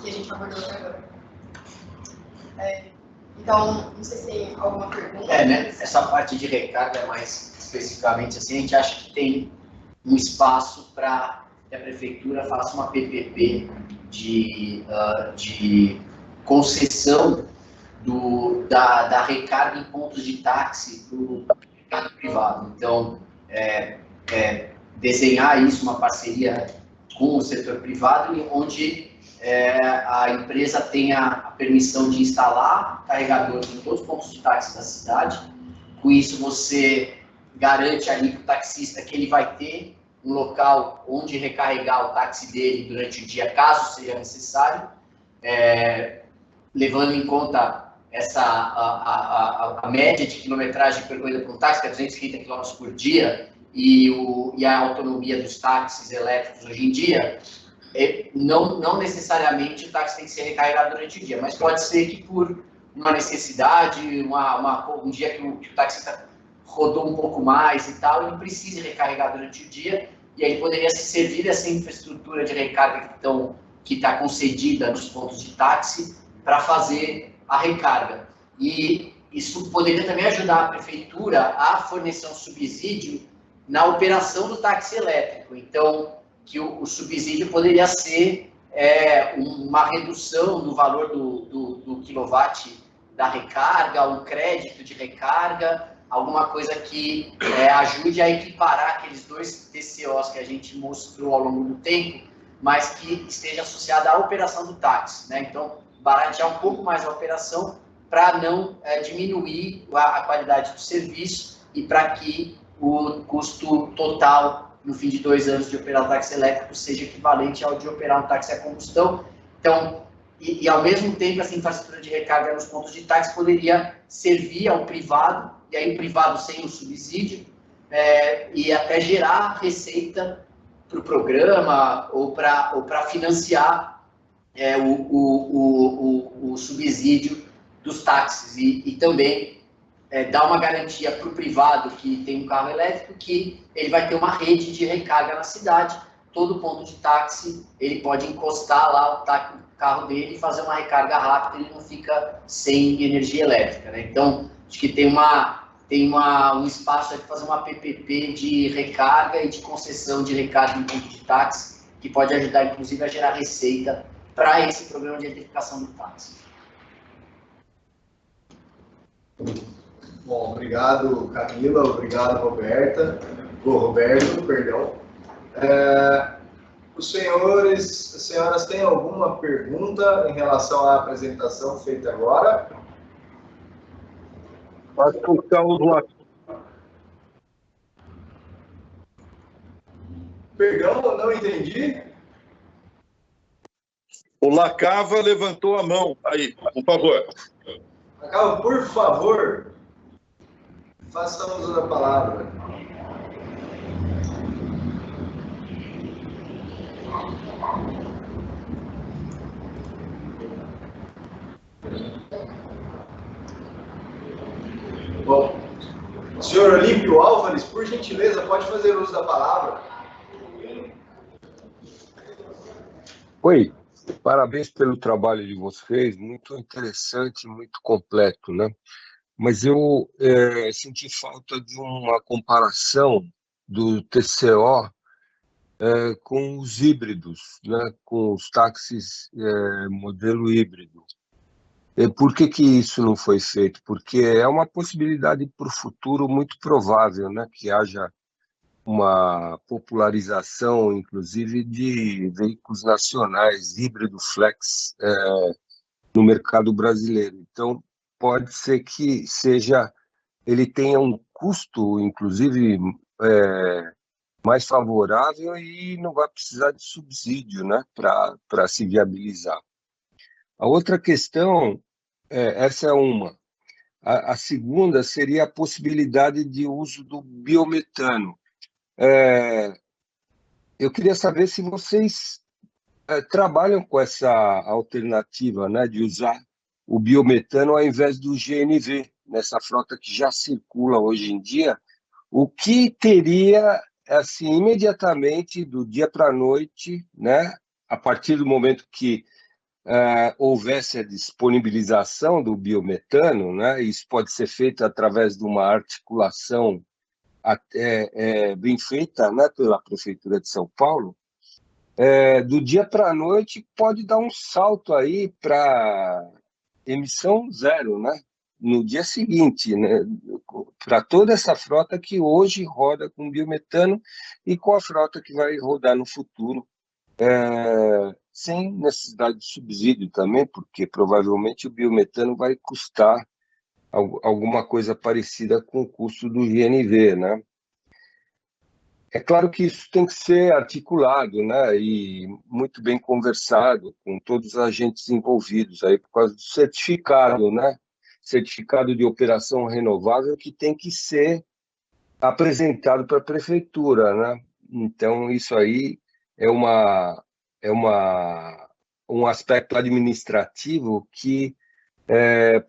que a gente abordou até agora. Então, não sei se tem alguma pergunta. Né? Essa parte de recarga, mais especificamente assim, a gente acha que tem um espaço para que a prefeitura faça uma PPP de concessão da recarga em pontos de táxi para o mercado privado. Então, desenhar isso, uma parceria com o setor privado, onde a empresa tenha a permissão de instalar carregadores em todos os pontos de táxi da cidade. Com isso, você garante ali para o taxista que ele vai ter um local onde recarregar o táxi dele durante o dia, caso seja necessário, levando em conta a média de quilometragem percorrida por um táxi, que é 230 km por dia, e a autonomia dos táxis elétricos hoje em dia, não necessariamente o táxi tem que ser recarregado durante o dia, mas pode ser que por uma necessidade, um dia que o taxista rodou um pouco mais e tal, ele precise recarregar durante o dia, e aí poderia se servir dessa infraestrutura de recarga que está concedida nos pontos de táxi para fazer a recarga. E isso poderia também ajudar a prefeitura a fornecer um subsídio na operação do táxi elétrico. Então, que o subsídio poderia ser uma redução do valor do quilowatt da recarga, um crédito de recarga, alguma coisa que ajude a equiparar aqueles dois TCOs que a gente mostrou ao longo do tempo, mas que esteja associada à operação do táxi, né? Então, baratear um pouco mais a operação para não diminuir a qualidade do serviço e para que o custo total no fim de 2 anos de operar um táxi elétrico seja equivalente ao de operar um táxi a combustão. Então, e ao mesmo tempo, essa infraestrutura de recarga nos pontos de táxi poderia servir ao privado, e aí o privado sem o subsídio, e até gerar receita para o programa ou para financiar o subsídio dos táxis e também dar uma garantia para o privado que tem um carro elétrico que ele vai ter uma rede de recarga na cidade. Todo ponto de táxi ele pode encostar lá o carro dele e fazer uma recarga rápida, ele não fica sem energia elétrica, né? Então, acho que tem um espaço para fazer uma PPP de recarga e de concessão de recarga em ponto de táxi, que pode ajudar, inclusive, a gerar receita para esse programa de eletrificação do táxi. Bom, obrigado, Camila, obrigado, Roberto, perdão. Os senhores, as senhoras têm alguma pergunta em relação à apresentação feita agora? Acho que o Carlos Perdão, eu não entendi. O Lacava levantou a mão. Aí, por favor. Lacava, por favor, faça uso da palavra. Bom, senhor Olímpio Álvares, por gentileza, pode fazer uso da palavra? Oi, Parabéns pelo trabalho de vocês, muito interessante, muito completo, né? Mas eu senti falta de uma comparação do TCO com os híbridos, né? Com os táxis modelo híbrido. E por que que isso não foi feito? Porque é uma possibilidade para o futuro muito provável, né? Que haja uma popularização, inclusive, de veículos nacionais, híbrido flex, no mercado brasileiro. Então, pode ser que ele tenha um custo, inclusive, mais favorável e não vai precisar de subsídio, né, para se viabilizar. A outra questão, essa é uma. A segunda seria a possibilidade de uso do biometano. Eu queria saber se vocês trabalham com essa alternativa, né, de usar o biometano ao invés do GNV, nessa frota que já circula hoje em dia, o que teria, assim, imediatamente, do dia para a noite, né, a partir do momento que houvesse a disponibilização do biometano, né, isso pode ser feito através de uma articulação bem feita, né, pela Prefeitura de São Paulo, do dia para a noite pode dar um salto aí para emissão zero, né? No dia seguinte, né? Para toda essa frota que hoje roda com biometano e com a frota que vai rodar no futuro, sem necessidade de subsídio também, porque provavelmente o biometano vai custar alguma coisa parecida com o custo do GNV, né? É claro que isso tem que ser articulado, né, e muito bem conversado com todos os agentes envolvidos aí por causa do certificado, né, certificado de operação renovável que tem que ser apresentado para a prefeitura, né. Então isso aí é um aspecto administrativo que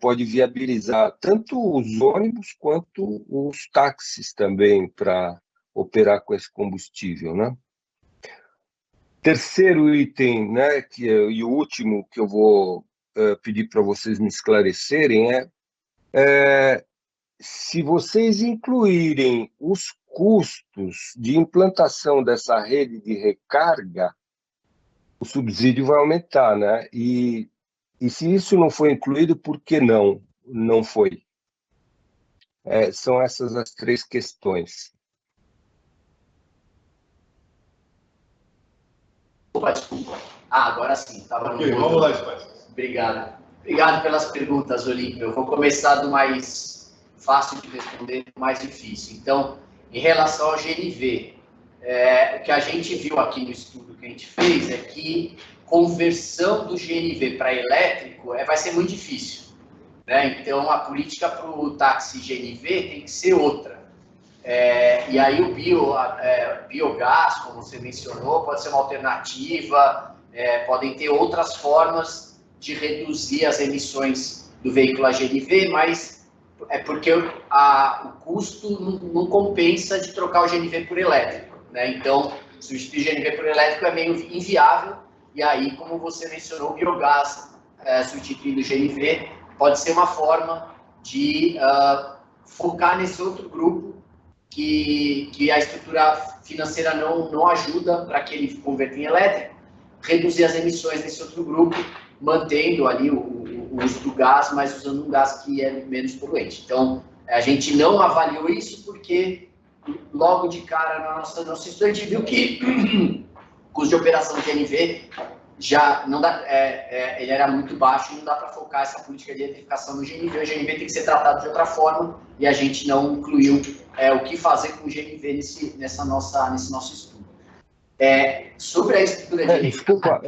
pode viabilizar tanto os ônibus quanto os táxis também para operar com esse combustível, né? Terceiro item, né, e o último que eu vou pedir para vocês me esclarecerem se vocês incluírem os custos de implantação dessa rede de recarga, o subsídio vai aumentar, né? E se isso não foi incluído, por que não foi? São essas as três questões. Opa, desculpa. Agora sim. Ok, vamos lá, Espaço. Obrigado. Obrigado pelas perguntas, Olímpio. Eu vou começar do mais fácil de responder para o mais difícil. Então, em relação ao GNV, o que a gente viu aqui no estudo que a gente fez é que conversão do GNV para elétrico vai ser muito difícil, né? Então, a política para o táxi GNV tem que ser outra. E aí o biogás, como você mencionou, pode ser uma alternativa, podem ter outras formas de reduzir as emissões do veículo a GNV, mas é porque o custo não compensa de trocar o GNV por elétrico, né? Então, substituir o GNV por elétrico é meio inviável, e aí, como você mencionou, o biogás substituindo o GNV pode ser uma forma de focar nesse outro grupo que a estrutura financeira não ajuda para que ele converta em elétrico, reduzir as emissões desse outro grupo, mantendo ali o uso do gás, mas usando um gás que é menos poluente. Então, a gente não avaliou isso porque logo de cara na nossa estudo a gente viu que o custo de operação de GNV já não dá, ele era muito baixo e não dá para focar essa política de eletrificação no GNV. O GNV tem que ser tratado de outra forma e a gente não incluiu o que fazer com o GNV nesse nosso estudo. Sobre a estrutura de eletrificação...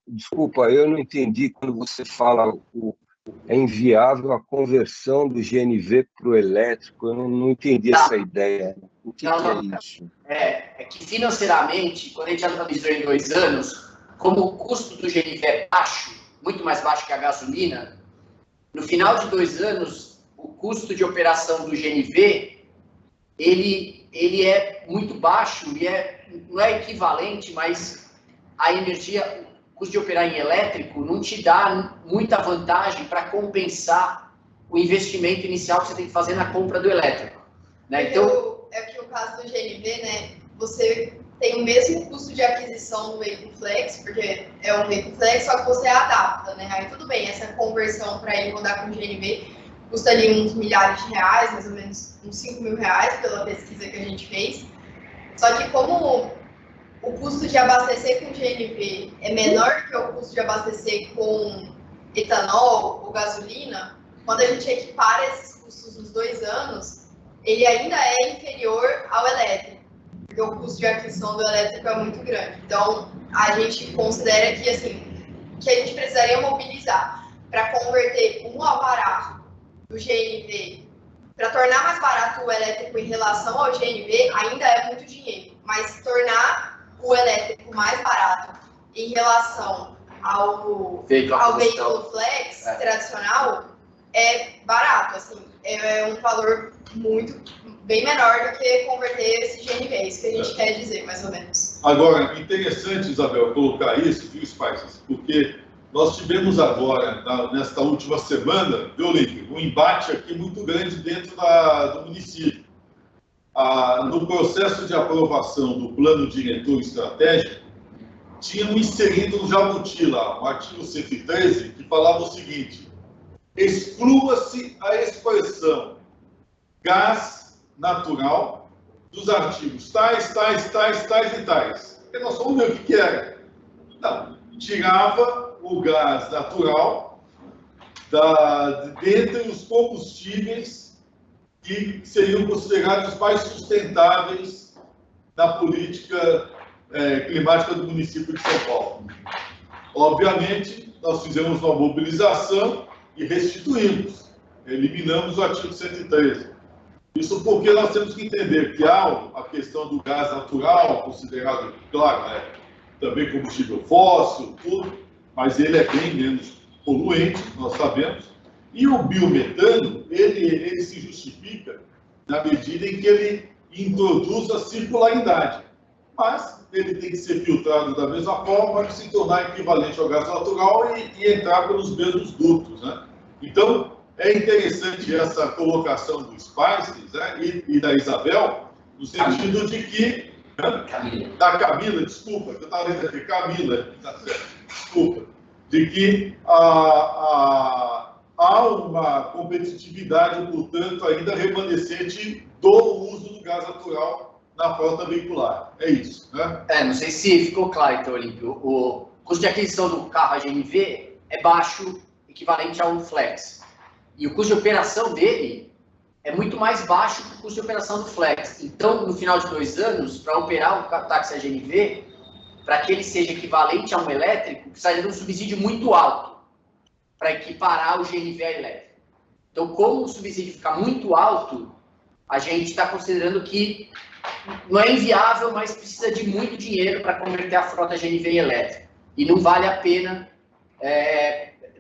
Desculpa, eu não entendi quando você fala é inviável a conversão do GNV para o elétrico, eu não entendi essa ideia. O que é isso? É que financeiramente, quando a gente analisou em 2 anos, como o custo do GNV é baixo, muito mais baixo que a gasolina, no final de 2 anos, o custo de operação do GNV, ele é muito baixo e não é equivalente, mas a energia, custo de operar em elétrico não te dá muita vantagem para compensar o investimento inicial que você tem que fazer na compra do elétrico. Né? Então, é que o caso do GNV, né, você tem o mesmo custo de aquisição do veículo flex, porque é um veículo flex, só que você adapta, né? Aí tudo bem, essa conversão para ele rodar com GNV custa ali uns milhares de reais, mais ou menos uns 5 mil reais, pela pesquisa que a gente fez. Só que como o custo de abastecer com GNV é menor que o custo de abastecer com etanol ou gasolina, quando a gente equipara esses custos nos 2 anos, ele ainda é inferior ao elétrico, porque o custo de aquisição do elétrico é muito grande. Então, a gente considera que, assim, que a gente precisaria mobilizar para converter um aparato do GNV, para tornar mais barato o elétrico em relação ao GNV, ainda é muito dinheiro, mas tornar o elétrico mais barato em relação ao veículo flex tradicional é barato, assim, é um valor bem menor do que converter esse GNV, isso que a gente quer dizer, mais ou menos. Agora, interessante, Isabel, colocar isso, viu, Spices? Porque nós tivemos agora, nesta última semana, viu, Olímpio, um embate aqui muito grande dentro do município. No processo de aprovação do plano diretor estratégico, tinham inserido no Jabuti lá, o artigo 113, que falava o seguinte: exclua-se a expressão gás natural dos artigos tais e tais. Porque nós vamos ver o que era. Não, tirava o gás natural dentre os combustíveis que seriam considerados mais sustentáveis na política climática do município de São Paulo. Obviamente, nós fizemos uma mobilização e restituímos, eliminamos o artigo 113. Isso porque nós temos que entender que há a questão do gás natural, considerado, claro, também combustível fóssil, tudo, mas ele é bem menos poluente, nós sabemos. E o biometano, ele se justifica na medida em que ele introduz a circularidade. Mas ele tem que ser filtrado da mesma forma para se tornar equivalente ao gás natural e entrar pelos mesmos dutos, né? Então, é interessante essa colocação do Spices, né, e da Isabel, no sentido de que... Da Camila, desculpa, eu estava lendo aqui, Camila, desculpa, de que há uma competitividade, portanto, ainda remanescente do uso do gás natural na frota veicular. É isso, né? Não sei se ficou claro, então, Olímpio. O custo de aquisição do carro a GNV é baixo, equivalente a um flex. E o custo de operação dele é muito mais baixo que o custo de operação do flex. Então, no final de 2 anos, para operar um táxi a GNV, para que ele seja equivalente a um elétrico, precisaria de um subsídio muito alto para equiparar o GNV a elétrico. Então, como o subsídio fica muito alto, a gente está considerando que não é inviável, mas precisa de muito dinheiro para converter a frota GNV em elétrico. E não vale a pena,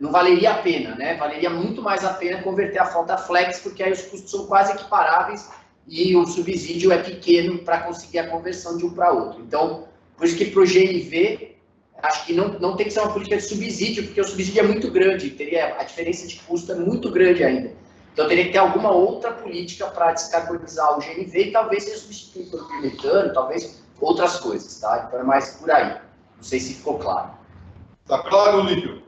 não valeria a pena, né? Valeria muito mais a pena converter a frota flex, porque aí os custos são quase equiparáveis e o subsídio é pequeno para conseguir a conversão de um para outro. Então, por isso que para o GNV, acho que não tem que ser uma política de subsídio, porque o subsídio é muito grande, a diferença de custo é muito grande ainda. Então, teria que ter alguma outra política para descarbonizar o GNV e talvez seja substituído pelo biometano, talvez outras coisas, tá? Então, é mais por aí. Não sei se ficou claro. Está claro, Olímpio?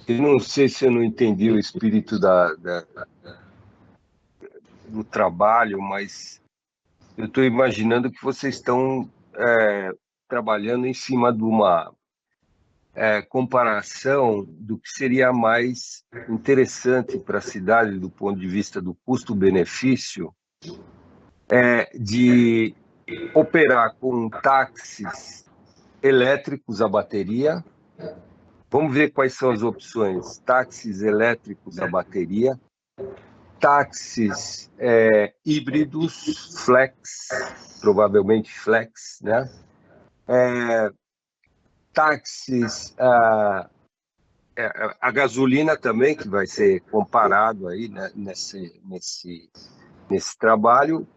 Eu não sei se eu não entendi o espírito do trabalho, mas eu estou imaginando que vocês estão trabalhando em cima de uma comparação do que seria mais interessante para a cidade do ponto de vista do custo-benefício de operar com táxis elétricos a bateria. Vamos ver quais são as opções. Táxis elétricos a bateria, táxis híbridos, flex, provavelmente flex, né? Táxis a gasolina também, que vai ser comparado aí, né, nesse trabalho,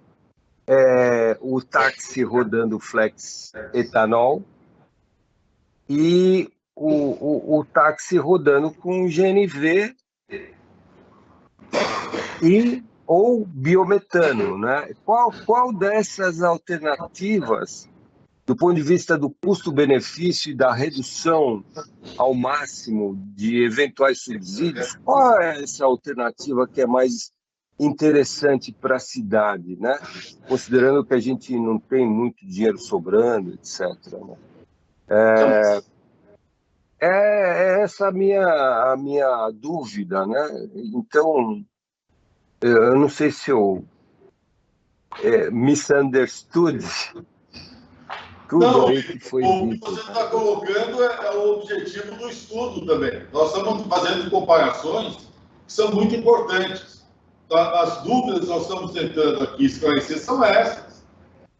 o táxi rodando flex etanol e o táxi rodando com GNV ou biometano, né? Qual dessas alternativas, do ponto de vista do custo-benefício e da redução ao máximo de eventuais subsídios, qual é essa alternativa que é mais interessante para a cidade, né? Considerando que a gente não tem muito dinheiro sobrando, etc. Né? É essa a minha dúvida, né? Então, eu não sei se eu misunderstood tudo Não, aí que foi o que dito. você está colocando é o objetivo do estudo também. Nós estamos fazendo comparações que são muito importantes. As dúvidas que nós estamos tentando aqui esclarecer são essas.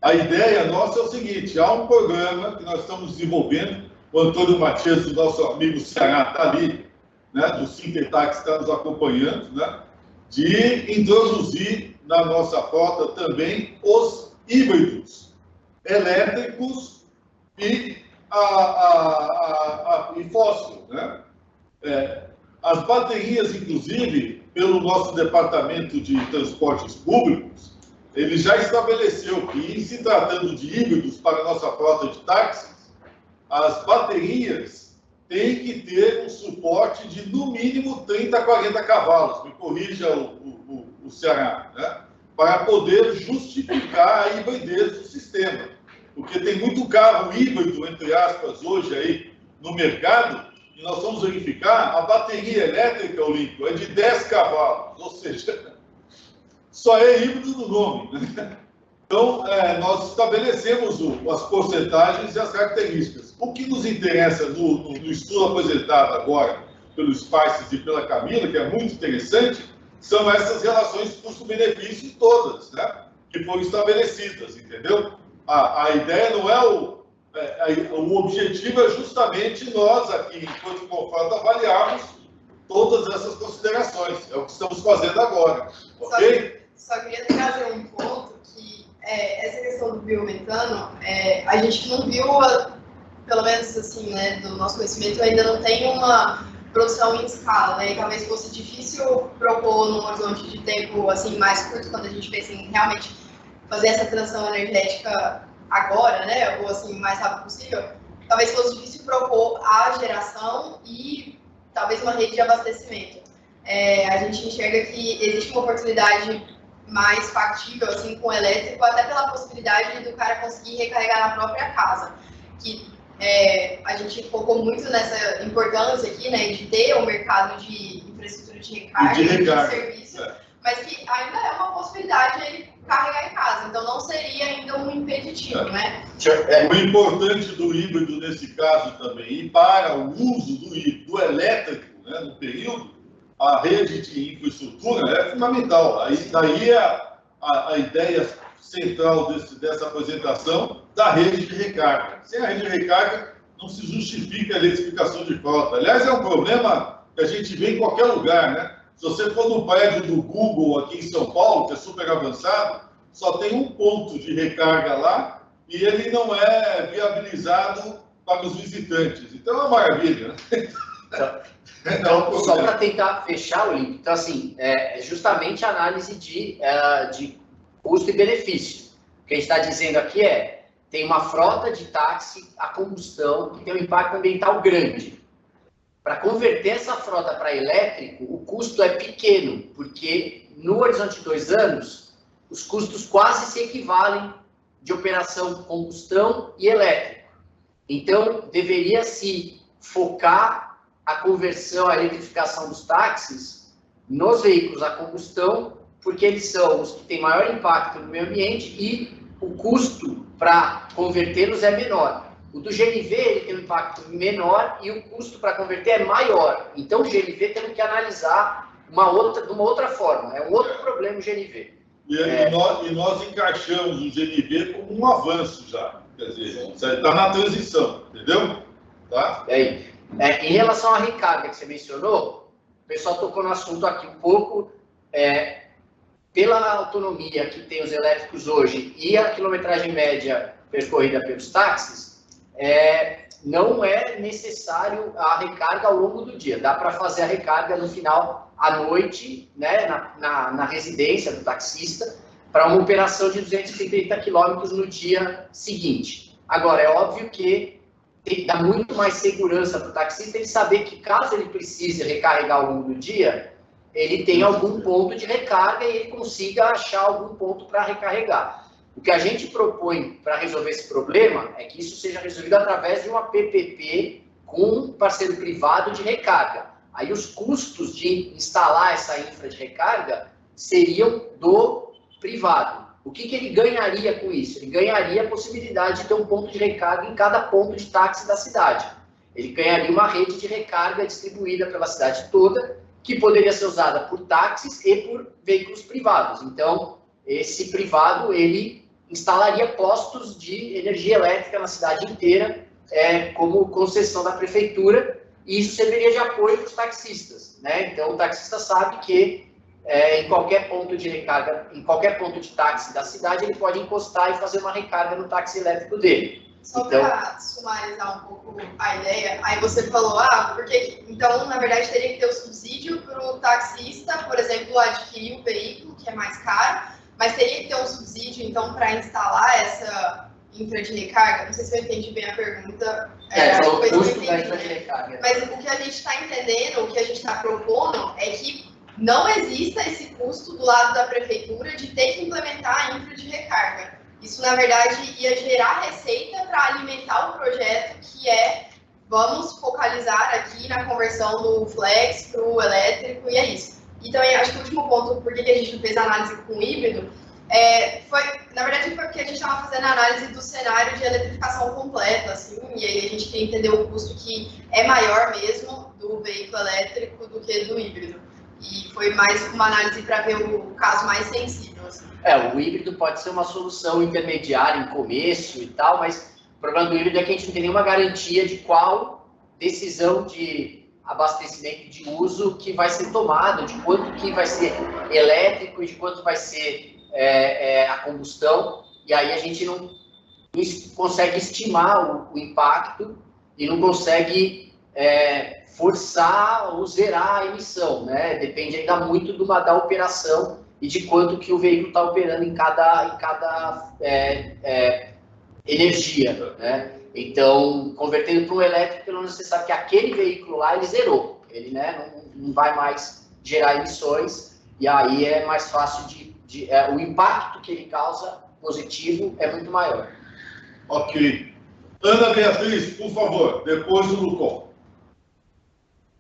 A ideia nossa é o seguinte: há um programa que nós estamos desenvolvendo, o Antônio Matias, o nosso amigo Ceará, está ali, né, do Sintertax, está nos acompanhando, né, de introduzir na nossa frota também os híbridos elétricos e fósforo, né? As baterias, inclusive, pelo nosso Departamento de Transportes Públicos, ele já estabeleceu que, em se tratando de híbridos para a nossa frota de táxis, as baterias têm que ter um suporte de, no mínimo, 30 a 40 cavalos, me corrija o Ceará, né? Para poder justificar a hibridez do sistema. Porque tem muito carro híbrido, entre aspas, hoje aí no mercado, e nós vamos verificar, a bateria elétrica, Olímpio, é de 10 cavalos, ou seja, só é híbrido no nome, né? Então, nós estabelecemos as porcentagens e as características. O que nos interessa no estudo apresentado agora pelo Spices e pela Camila, que é muito interessante, são essas relações custo-benefício todas, né, que foram estabelecidas, entendeu? A ideia não é o objetivo é justamente nós aqui, enquanto Confrota, avaliarmos todas essas considerações. É o que estamos fazendo agora, ok? Só queria trazer um ponto que essa questão do biometano, a gente não viu, pelo menos assim, né, do nosso conhecimento, ainda não tem uma produção em escala, né? E talvez fosse difícil propor num horizonte de tempo assim mais curto, quando a gente pensa em realmente fazer essa transição energética agora, né? Ou assim o mais rápido possível. Talvez fosse difícil propor a geração e talvez uma rede de abastecimento. A gente enxerga que existe uma oportunidade mais factível assim com o elétrico, até pela possibilidade do cara conseguir recarregar na própria casa, que a gente focou muito nessa importância aqui, né, de ter um mercado de infraestrutura de recarga e de serviço, mas que ainda é uma possibilidade ele carregar em casa, então não seria ainda um impeditivo, né? O importante do híbrido nesse caso também, e para o uso do elétrico, né, no período, a rede de infraestrutura é fundamental. Daí a ideia central dessa apresentação da rede de recarga. Sem a rede de recarga, não se justifica a eletrificação de frota. Aliás, é um problema que a gente vê em qualquer lugar, né? Se você for no prédio do Google aqui em São Paulo, que é super avançado, só tem um ponto de recarga lá e ele não é viabilizado para os visitantes. Então é uma maravilha, né? Então, só para tentar fechar o link, então assim, justamente a análise de custo e benefício. O que a gente está dizendo aqui tem uma frota de táxi a combustão que tem um impacto ambiental grande. Para converter essa frota para elétrico, o custo é pequeno, porque no horizonte de 2 anos, os custos quase se equivalem de operação combustão e elétrico. Então, deveria se focar a conversão, a eletrificação dos táxis nos veículos a combustão, porque eles são os que têm maior impacto no meio ambiente e o custo para convertê-los é menor. O do GNV ele tem um impacto menor e o custo para converter é maior. Então, o GNV temos que analisar de uma outra forma. É um outro problema o GNV. E nós encaixamos o GNV como um avanço já. Quer dizer, está na transição, entendeu? Tá? Em relação à recarga que você mencionou, o pessoal tocou no assunto aqui um pouco. Pela autonomia que tem os elétricos hoje e a quilometragem média percorrida pelos táxis, não é necessário a recarga ao longo do dia. Dá para fazer a recarga no final, à noite, né, na residência do taxista, para uma operação de 230 quilômetros no dia seguinte. Agora, é óbvio que dá muito mais segurança para o taxista ele saber que, caso ele precise recarregar ao longo do dia, ele tem algum ponto de recarga e ele consiga achar algum ponto para recarregar. O que a gente propõe para resolver esse problema é que isso seja resolvido através de uma PPP com um parceiro privado de recarga. Aí os custos de instalar essa infra de recarga seriam do privado. O que ele ganharia com isso? Ele ganharia a possibilidade de ter um ponto de recarga em cada ponto de táxi da cidade. Ele ganharia uma rede de recarga distribuída pela cidade toda, que poderia ser usada por táxis e por veículos privados. Então, esse privado, ele instalaria postos de energia elétrica na cidade inteira, como concessão da prefeitura, e isso serviria de apoio para os taxistas, né? Então, o taxista sabe que em qualquer ponto de recarga, em qualquer ponto de táxi da cidade, ele pode encostar e fazer uma recarga no táxi elétrico dele. Só então, para sumarizar um pouco a ideia, aí você falou, porque então, na verdade, teria que ter o subsídio para o taxista, por exemplo, adquirir o veículo, que é mais caro, mas teria que ter um subsídio, então, para instalar essa infra de recarga. Não sei se eu entendi bem a pergunta. O custo da infra de recarga. Mas o que a gente está entendendo, o que a gente está propondo, é que não exista esse custo do lado da prefeitura de ter que implementar a infra de recarga. Isso, na verdade, ia gerar receita para alimentar o projeto, que vamos focalizar aqui na conversão do flex para o elétrico, e é isso. E também, acho que o último ponto, por que a gente não fez a análise com o híbrido, na verdade, foi porque a gente estava fazendo a análise do cenário de eletrificação completa, assim, e aí a gente queria entender o custo que é maior mesmo do veículo elétrico do que do híbrido. E foi mais uma análise para ver o caso mais sensível, assim. O híbrido pode ser uma solução intermediária em começo e tal, mas o problema do híbrido é que a gente não tem nenhuma garantia de qual decisão de abastecimento de uso que vai ser tomada, de quanto que vai ser elétrico e de quanto vai ser a combustão, e aí a gente não consegue estimar o impacto e não consegue forçar ou zerar a emissão, né? Depende ainda muito da operação e de quanto que o veículo está operando em cada energia, né? Então, convertendo para um elétrico, pelo menos você sabe que aquele veículo lá, ele zerou. Ele, né, não vai mais gerar emissões, e aí é mais fácil o impacto que ele causa positivo é muito maior. Ok. Ana Beatriz, por favor, depois do Lucon.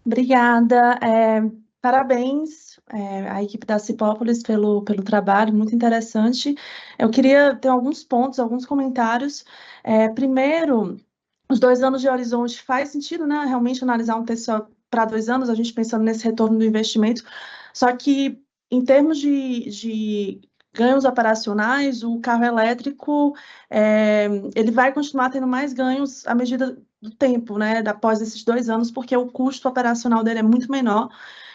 Obrigada. Parabéns à equipe da Cipópolis pelo trabalho, muito interessante. Eu queria ter alguns pontos, alguns comentários. Primeiro, os 2 anos de horizonte faz sentido, né? Realmente analisar um texto só para 2 anos, a gente pensando nesse retorno do investimento. Só que, em termos de ganhos operacionais, o carro elétrico ele vai continuar tendo mais ganhos à medida do tempo, né? Após esses 2 anos, porque o custo operacional dele é muito menor.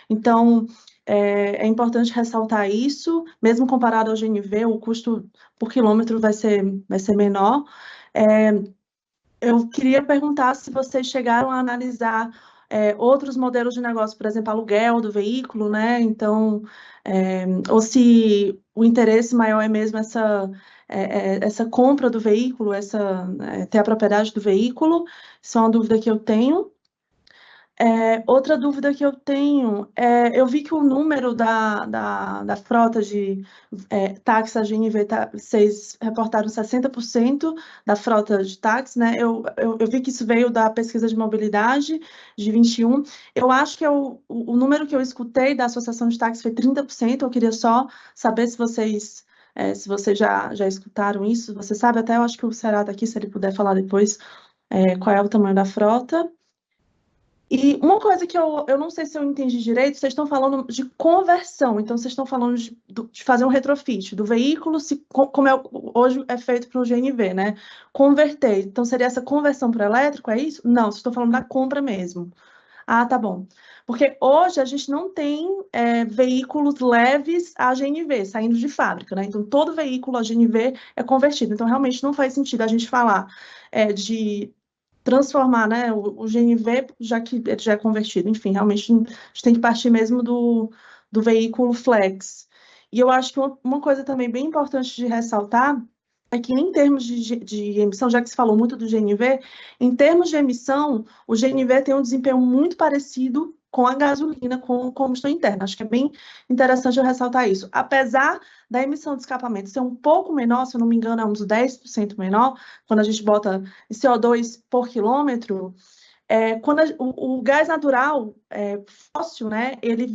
Então, é importante ressaltar isso, mesmo comparado ao GNV, o custo por quilômetro vai ser menor. Eu queria perguntar se vocês chegaram a analisar outros modelos de negócio, por exemplo, aluguel do veículo, né? Então, ou se o interesse maior é mesmo essa compra do veículo, ter a propriedade do veículo. Isso é uma dúvida que eu tenho. Outra dúvida que eu tenho eu vi que o número da frota de táxi, a GNV, vocês reportaram 60% da frota de táxi, né? Eu vi que isso veio da pesquisa de mobilidade de 21. Eu acho que o número que eu escutei da Associação de Táxi foi 30%. Eu queria só saber se vocês já escutaram isso. Você sabe, até eu acho que o Será está aqui, se ele puder falar depois qual é o tamanho da frota. E uma coisa que eu não sei se eu entendi direito, vocês estão falando de conversão, então vocês estão falando de fazer um retrofit do veículo, como hoje é feito para o GNV, né? Converter, então seria essa conversão para o elétrico, é isso? Não, vocês estão falando da compra mesmo. Ah, tá bom. Porque hoje a gente não tem veículos leves a GNV, saindo de fábrica, né? Então, todo veículo a GNV é convertido. Então, realmente não faz sentido a gente falar de transformar, né, o GNV, já que ele já é convertido. Enfim, realmente a gente tem que partir mesmo do veículo flex. E eu acho que uma coisa também bem importante de ressaltar é que, em termos de emissão, já que se falou muito do GNV, em termos de emissão, o GNV tem um desempenho muito parecido com a gasolina, com combustão interna. Acho que é bem interessante eu ressaltar isso. Apesar da emissão de escapamento ser um pouco menor, se eu não me engano, é uns 10% menor, quando a gente bota CO2 por quilômetro, quando o gás natural fóssil, né, ele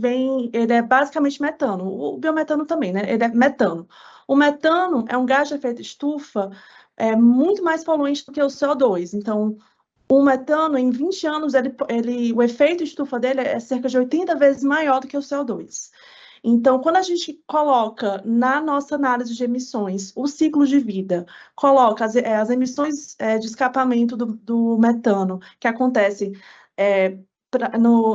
é basicamente metano. O biometano também, né, ele é metano. O metano é um gás de efeito estufa muito mais poluente do que o CO2. Então, o metano, em 20 anos, o efeito estufa dele é cerca de 80 vezes maior do que o CO2. Então, quando a gente coloca na nossa análise de emissões o ciclo de vida, coloca as emissões de escapamento do metano, que acontecem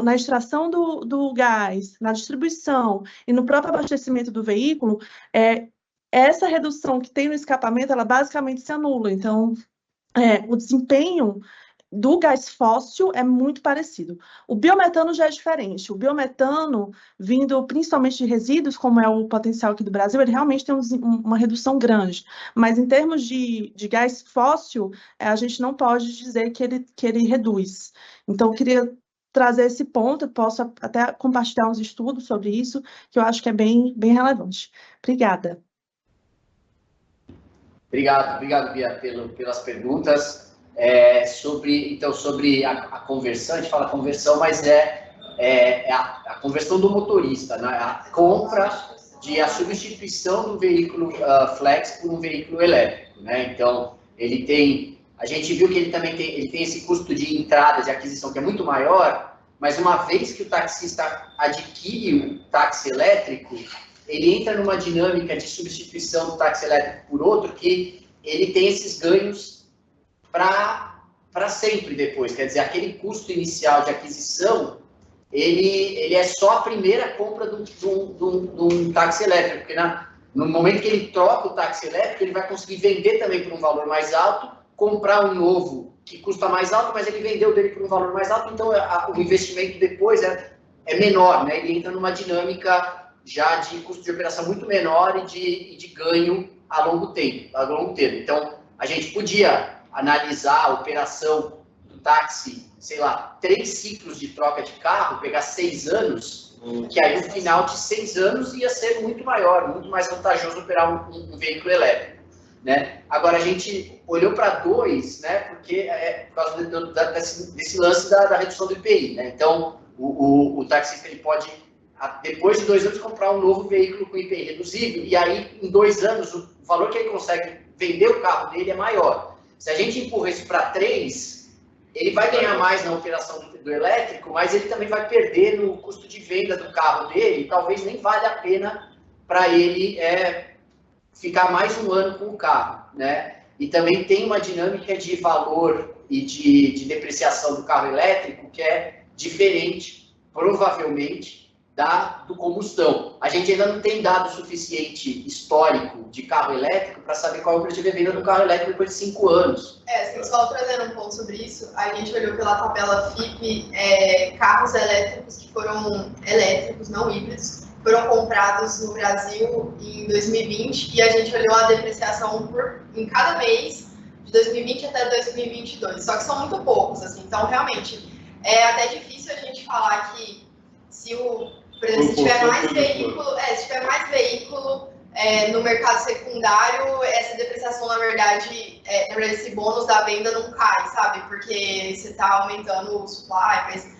na extração do gás, na distribuição e no próprio abastecimento do veículo, essa redução que tem no escapamento, ela basicamente se anula. Então, o desempenho do gás fóssil é muito parecido. O biometano já é diferente. O biometano, vindo principalmente de resíduos, como é o potencial aqui do Brasil, ele realmente tem uma redução grande. Mas, em termos de gás fóssil, a gente não pode dizer que ele reduz. Então, eu queria trazer esse ponto, eu posso até compartilhar uns estudos sobre isso, que eu acho que é bem relevante. Obrigada. Obrigado, Bia, pelas perguntas. Sobre a conversão, a gente fala conversão, mas a conversão do motorista, né? A compra a substituição do veículo flex por um veículo elétrico, né? Então, a gente viu que ele também tem esse custo de entrada, de aquisição, que é muito maior, mas uma vez que o taxista adquire o táxi elétrico, ele entra numa dinâmica de substituição do táxi elétrico por outro, que ele tem esses ganhos para sempre depois. Quer dizer, aquele custo inicial de aquisição, ele é só a primeira compra de um táxi elétrico, porque no momento que ele troca o táxi elétrico, ele vai conseguir vender também por um valor mais alto, comprar um novo que custa mais alto, mas ele vendeu dele por um valor mais alto, então o investimento depois é menor, né? Ele entra numa dinâmica já de custo de operação muito menor e de ganho a longo tempo. Então, a gente podia analisar a operação do táxi, sei lá, 3 ciclos de troca de carro, pegar 6 anos, que aí no final de 6 anos ia ser muito maior, muito mais vantajoso operar um veículo elétrico, né? Agora, a gente olhou para 2, né, porque por causa desse lance da redução do IPI, né? Então, o taxista ele pode, depois de 2 anos, comprar um novo veículo com IPI reduzido, e aí, em 2 anos, o valor que ele consegue vender o carro dele é maior. Se a gente empurra isso para 3, ele vai ganhar mais na operação do elétrico, mas ele também vai perder no custo de venda do carro dele, e talvez nem valha a pena para ele ficar mais um ano com o carro, né? E também tem uma dinâmica de valor e de depreciação do carro elétrico que é diferente, provavelmente, do combustão. A gente ainda não tem dado suficiente histórico de carro elétrico para saber qual é o preço de venda do carro elétrico depois de 5 anos. Só trazendo um ponto sobre isso, a gente olhou pela tabela FIPE, carros elétricos que foram elétricos, não híbridos, foram comprados no Brasil em 2020 e a gente olhou a depreciação em cada mês de 2020 até 2022, só que são muito poucos, assim, então realmente é até difícil a gente falar que por exemplo, se tiver mais veículo no mercado secundário, essa depreciação, na verdade, esse bônus da venda não cai, sabe? Porque você está aumentando o supply, mas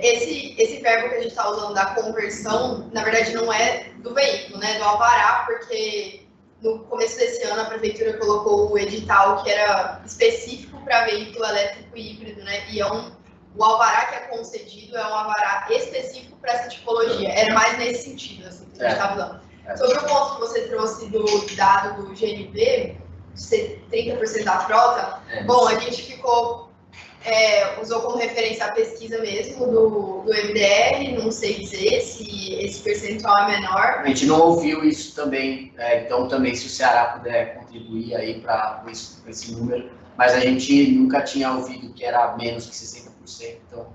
esse verbo que a gente está usando da conversão, na verdade, não é do veículo, né? Do alvará, porque no começo desse ano a prefeitura colocou o edital que era específico para veículo elétrico e híbrido, né? E o alvará que é concedido é um alvará específico para essa tipologia. Era mais nesse sentido, assim, que a gente estava usando. Sobre o ponto que você trouxe do dado do GNV, de ser 30% da frota, bom, a gente ficou usou como referência a pesquisa mesmo do MDR, não sei dizer se esse percentual é menor. A gente não ouviu isso também, então também se o Ceará puder contribuir aí para esse número, mas a gente nunca tinha ouvido que era menos que 60%, então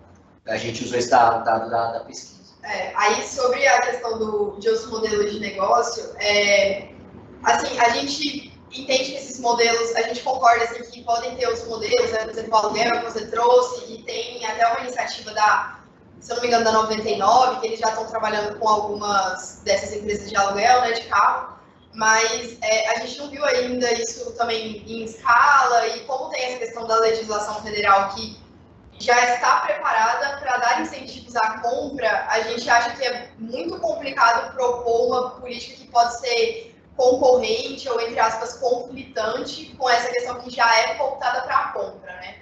a gente usou esse dado da pesquisa. Aí sobre a questão de outros modelos de negócio, assim, a gente entende que esses modelos, a gente concorda assim, que podem ter outros modelos, por exemplo, o aluguel que você trouxe, e tem até uma iniciativa se eu não me engano, da 99, que eles já estão trabalhando com algumas dessas empresas de aluguel, né, de carro, mas a gente não viu ainda isso também em escala, e como tem essa questão da legislação federal que já está preparada para dar incentivos à compra, a gente acha que é muito complicado propor uma política que pode ser concorrente ou, entre aspas, conflitante com essa questão que já é voltada para a compra, né?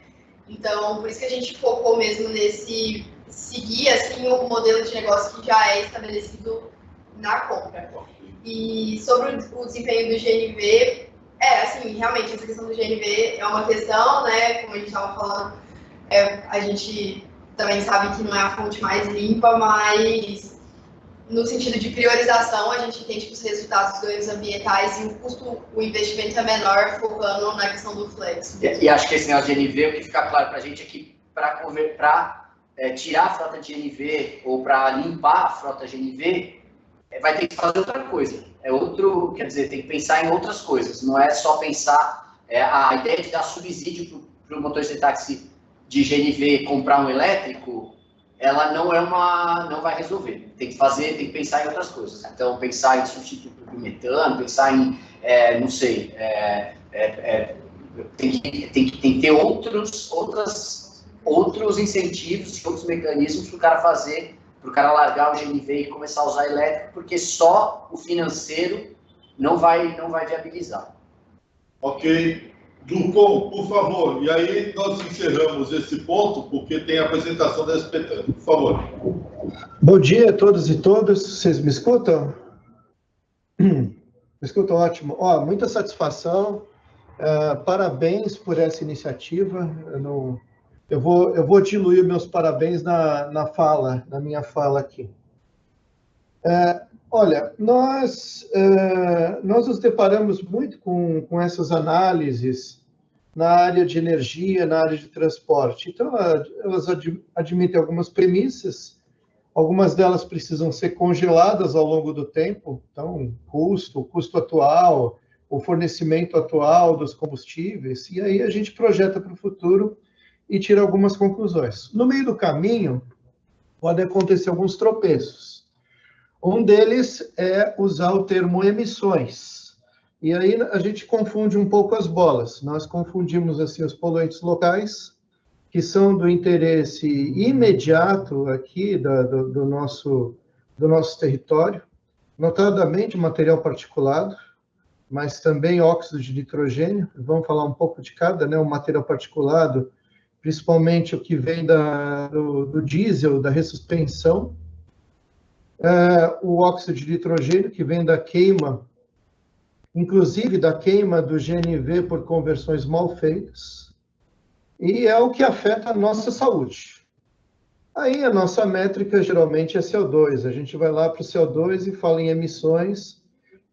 Então, por isso que a gente focou mesmo nesse seguir, assim, o modelo de negócio que já é estabelecido na compra. E sobre o desempenho do GNV, assim, realmente, essa questão do GNV é uma questão, né? Como a gente estava falando, a gente também sabe que não é a fonte mais limpa, mas no sentido de priorização, a gente entende que os resultados dos ganhos ambientais e o investimento é menor, focando na questão do flex. E acho que esse negócio de GNV, o que fica claro para a gente é que para tirar a frota de GNV ou para limpar a frota GNV, vai ter que fazer outra coisa. Quer dizer, tem que pensar em outras coisas. Não é só pensar a ideia de dar subsídio para o motorista de táxi de GNV comprar um elétrico, ela não vai resolver. Tem que pensar em outras coisas. Então, pensar em substituir o metano, pensar em, não sei, tem que ter outros incentivos, outros mecanismos para o cara largar o GNV e começar a usar elétrico, porque só o financeiro não vai viabilizar. Ok. Ducom, por favor. E aí nós encerramos esse ponto, porque tem a apresentação da SPTAN. Por favor. Bom dia a todos e todas. Vocês me escutam? Me escutam, ótimo. Muita satisfação. Parabéns por essa iniciativa. Eu vou diluir meus parabéns na minha fala aqui. Olha, nós nos deparamos muito com essas análises na área de energia, na área de transporte. Então, elas admitem algumas premissas, algumas delas precisam ser congeladas ao longo do tempo. Então, o custo atual, o fornecimento atual dos combustíveis, e aí a gente projeta para o futuro e tira algumas conclusões. No meio do caminho, pode acontecer alguns tropeços. Um deles é usar o termo emissões. E aí a gente confunde um pouco as bolas. Nós confundimos assim os poluentes locais, que são do interesse imediato aqui do nosso território, notadamente material particulado, mas também óxido de nitrogênio. Vamos falar um pouco de cada, né? O material particulado, principalmente o que vem do diesel, da ressuspensão, o óxido de nitrogênio, que vem da queima, inclusive da queima do GNV por conversões mal feitas, e é o que afeta a nossa saúde. Aí a nossa métrica geralmente é CO2, a gente vai lá para o CO2 e fala em emissões,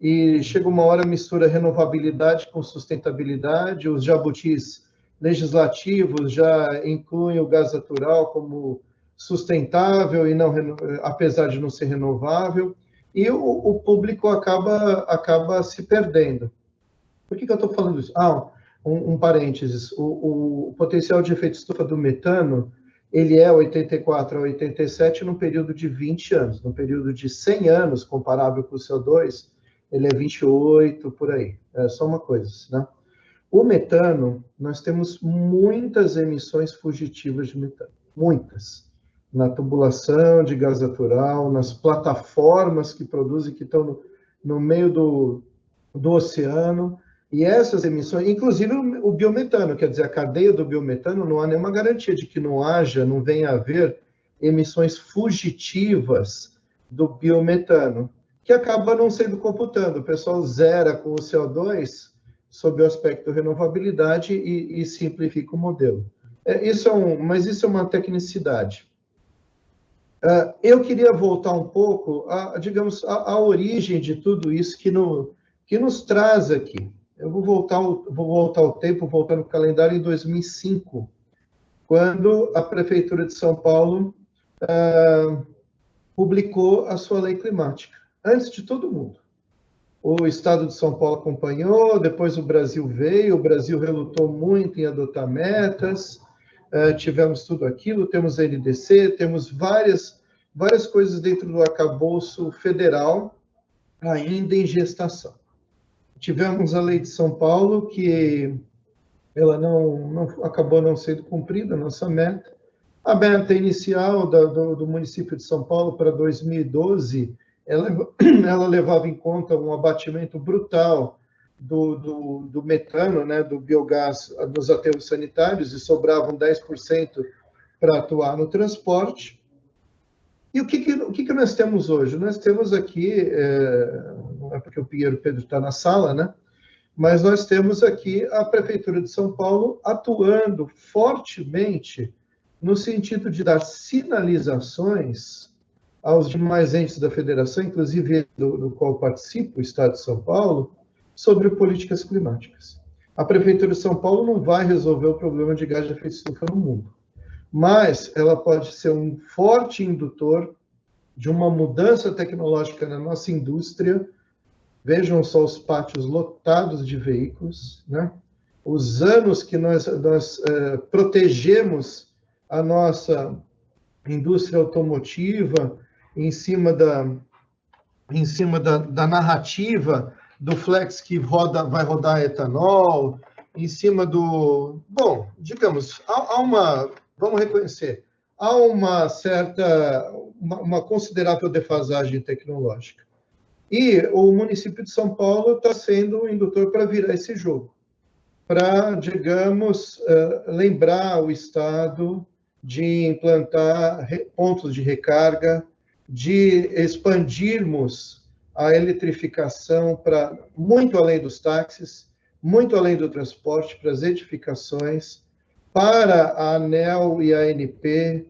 e chega uma hora mistura renovabilidade com sustentabilidade, os jabutis legislativos já incluem o gás natural como sustentável e não, apesar de não ser renovável, e o público acaba se perdendo. Por que eu estou falando isso? Um parênteses, o potencial de efeito estufa do metano, ele é 84 a 87 num período de 20 anos, num período de 100 anos, comparável com o CO2, ele é 28, por aí. É só uma coisa, né? O metano, nós temos muitas emissões fugitivas de metano, muitas. Na tubulação de gás natural, nas plataformas que produzem, que estão no meio do oceano, e essas emissões, inclusive o biometano, quer dizer, a cadeia do biometano, não há nenhuma garantia de que não venha a haver emissões fugitivas do biometano, que acaba não sendo computando. O pessoal zera com o CO2 sob o aspecto renovabilidade e simplifica o modelo. Mas isso é uma tecnicidade. Eu queria voltar um pouco, digamos, à origem de tudo isso que nos traz aqui. Eu vou voltar o tempo, voltar no calendário em 2005, quando a Prefeitura de São Paulo publicou a sua lei climática, antes de todo mundo. O Estado de São Paulo acompanhou, depois o Brasil veio, o Brasil relutou muito em adotar metas, tivemos tudo aquilo, temos a NDC, temos várias coisas dentro do arcabouço federal ainda em gestação. Tivemos a lei de São Paulo, que ela acabou não sendo cumprida, a nossa meta. A meta inicial do município de São Paulo para 2012, ela levava em conta um abatimento brutal do metano, né, do biogás nos aterros sanitários, e sobravam 10% para atuar no transporte. E o que nós temos hoje? Nós temos aqui, não é porque o Pinheiro Pedro está na sala, né? Mas nós temos aqui a Prefeitura de São Paulo atuando fortemente no sentido de dar sinalizações aos demais entes da federação, inclusive do qual participa o Estado de São Paulo, sobre políticas climáticas. A Prefeitura de São Paulo não vai resolver o problema de gás de efeito estufa no mundo, mas ela pode ser um forte indutor de uma mudança tecnológica na nossa indústria. Vejam só os pátios lotados de veículos, né? Os anos que nós protegemos a nossa indústria automotiva em cima da narrativa do flex que vai rodar etanol, em cima do... Bom, digamos, vamos reconhecer, há uma considerável defasagem tecnológica. E o município de São Paulo está sendo um indutor para virar esse jogo, para, digamos, lembrar o Estado de implantar pontos de recarga, de expandirmos a eletrificação para muito além dos táxis, muito além do transporte, para as edificações, para a ANEEL e a ANP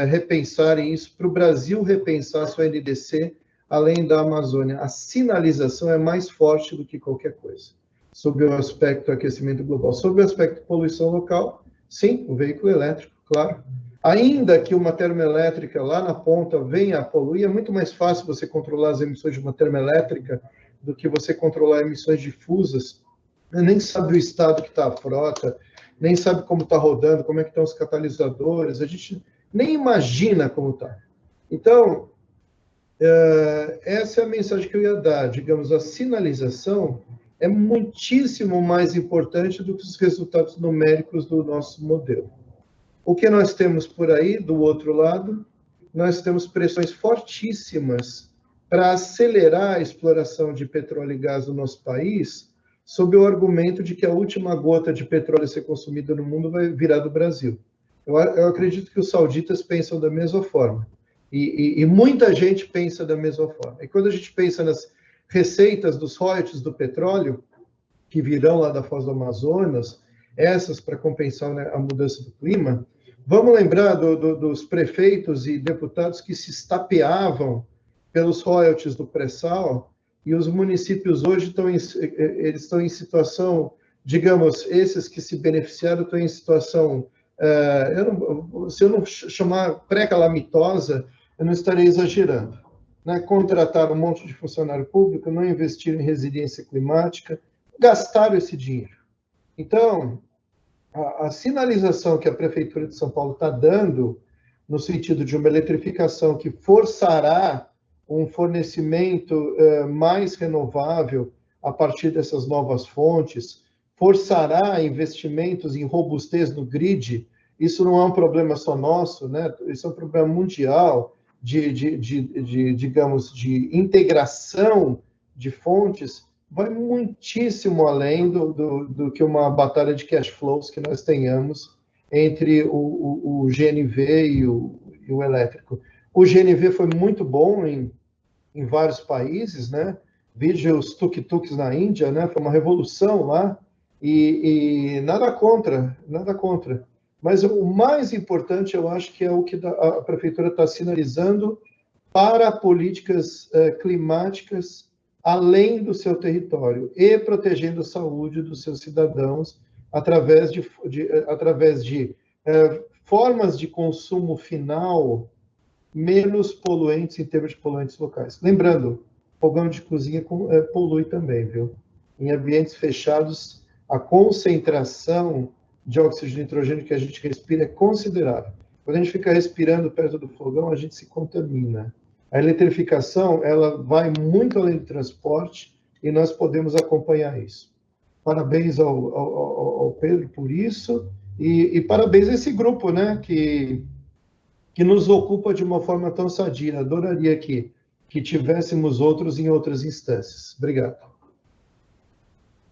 repensarem isso, para o Brasil repensar a sua NDC, além da Amazônia. A sinalização é mais forte do que qualquer coisa, sobre o aspecto aquecimento global. Sobre o aspecto poluição local, sim, o veículo elétrico, claro. Ainda que uma termoelétrica lá na ponta venha a poluir, é muito mais fácil você controlar as emissões de uma termoelétrica do que você controlar emissões difusas. Nem sabe o estado que está a frota, nem sabe como está rodando, como é que estão os catalisadores, a gente nem imagina como está. Então, essa é a mensagem que eu ia dar. Digamos, a sinalização é muitíssimo mais importante do que os resultados numéricos do nosso modelo. O que nós temos por aí, do outro lado, nós temos pressões fortíssimas para acelerar a exploração de petróleo e gás no nosso país, sob o argumento de que a última gota de petróleo a ser consumida no mundo vai virar do Brasil. Eu acredito que os sauditas pensam da mesma forma. E muita gente pensa da mesma forma. E quando a gente pensa nas receitas dos royalties do petróleo, que virão lá da Foz do Amazonas, essas para compensar, né, a mudança do clima, vamos lembrar dos prefeitos e deputados que se estapeavam pelos royalties do pré-sal, e os municípios hoje estão em situação, digamos, esses que se beneficiaram estão em situação, se eu não chamar pré-calamitosa, eu não estarei exagerando, né? Contratar um monte de funcionário público, não investir em resiliência climática, gastaram esse dinheiro. Então, a sinalização que a Prefeitura de São Paulo está dando, no sentido de uma eletrificação que forçará um fornecimento mais renovável a partir dessas novas fontes, forçará investimentos em robustez no grid. Isso não é um problema só nosso, né? Isso é um problema mundial digamos, de integração de fontes, vai muitíssimo além do que uma batalha de cash flows que nós tenhamos entre o GNV e o elétrico. O GNV foi muito bom em vários países, né? Veja os tuk-tuks na Índia, né? Foi uma revolução lá, e nada contra, Mas o mais importante, eu acho que é o que a prefeitura está sinalizando para políticas climáticas além do seu território e protegendo a saúde dos seus cidadãos através de formas de consumo final menos poluentes em termos de poluentes locais. Lembrando, fogão de cozinha polui também, viu? Em ambientes fechados, a concentração de óxido de nitrogênio que a gente respira é considerável. Quando a gente fica respirando perto do fogão, a gente se contamina. A eletrificação, ela vai muito além do transporte e nós podemos acompanhar isso. Parabéns ao Pedro por isso e parabéns a esse grupo, né, que nos ocupa de uma forma tão sadia. Adoraria que tivéssemos outros em outras instâncias. Obrigado.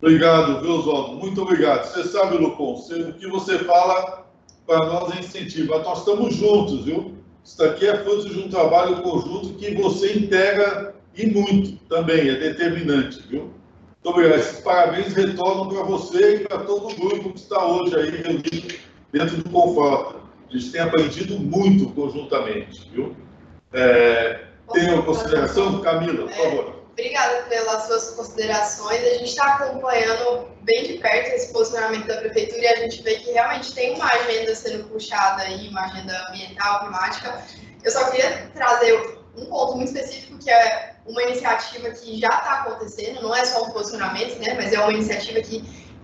Obrigado, viu, Oswaldo? Muito obrigado. Você sabe, Lucon, o que você fala para nós é incentivo. Nós estamos juntos, viu? Isso daqui é fruto de um trabalho conjunto que você integra e muito também, é determinante, viu? Muito obrigado. Esses parabéns retornam para você e para todo o grupo que está hoje aí reunido dentro do Confrota. A gente tem aprendido muito conjuntamente, viu? Tem uma consideração? Camila, por favor. Obrigada pelas suas considerações. A gente está acompanhando bem de perto esse posicionamento da prefeitura e a gente vê que realmente tem uma agenda sendo puxada aí, uma agenda ambiental, climática. Eu só queria trazer um ponto muito específico, que é uma iniciativa que já está acontecendo, não é só um posicionamento, né, mas é uma iniciativa que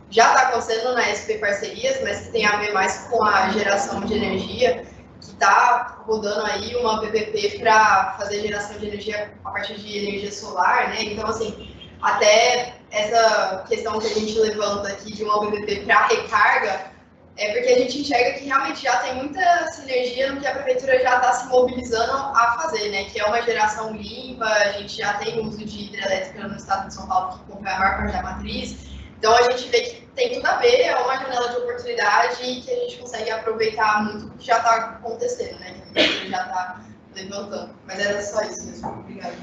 já está acontecendo na SP Parcerias, mas que tem a ver mais com a geração de energia, que está rodando aí uma PPP para fazer geração de energia a partir de energia solar, né? Então, assim, até essa questão que a gente levanta aqui de uma PPP para recarga, é porque a gente enxerga que realmente já tem muita sinergia no que a prefeitura já está se mobilizando a fazer, né? Que é uma geração limpa, a gente já tem uso de hidrelétrica no estado de São Paulo, que compõe a maior parte da matriz. Então, a gente vê que tem tudo a ver, é uma janela de oportunidade e que a gente consegue aproveitar muito o que já está acontecendo, né? Que a gente já está levantando. Mas era só isso mesmo. Obrigado.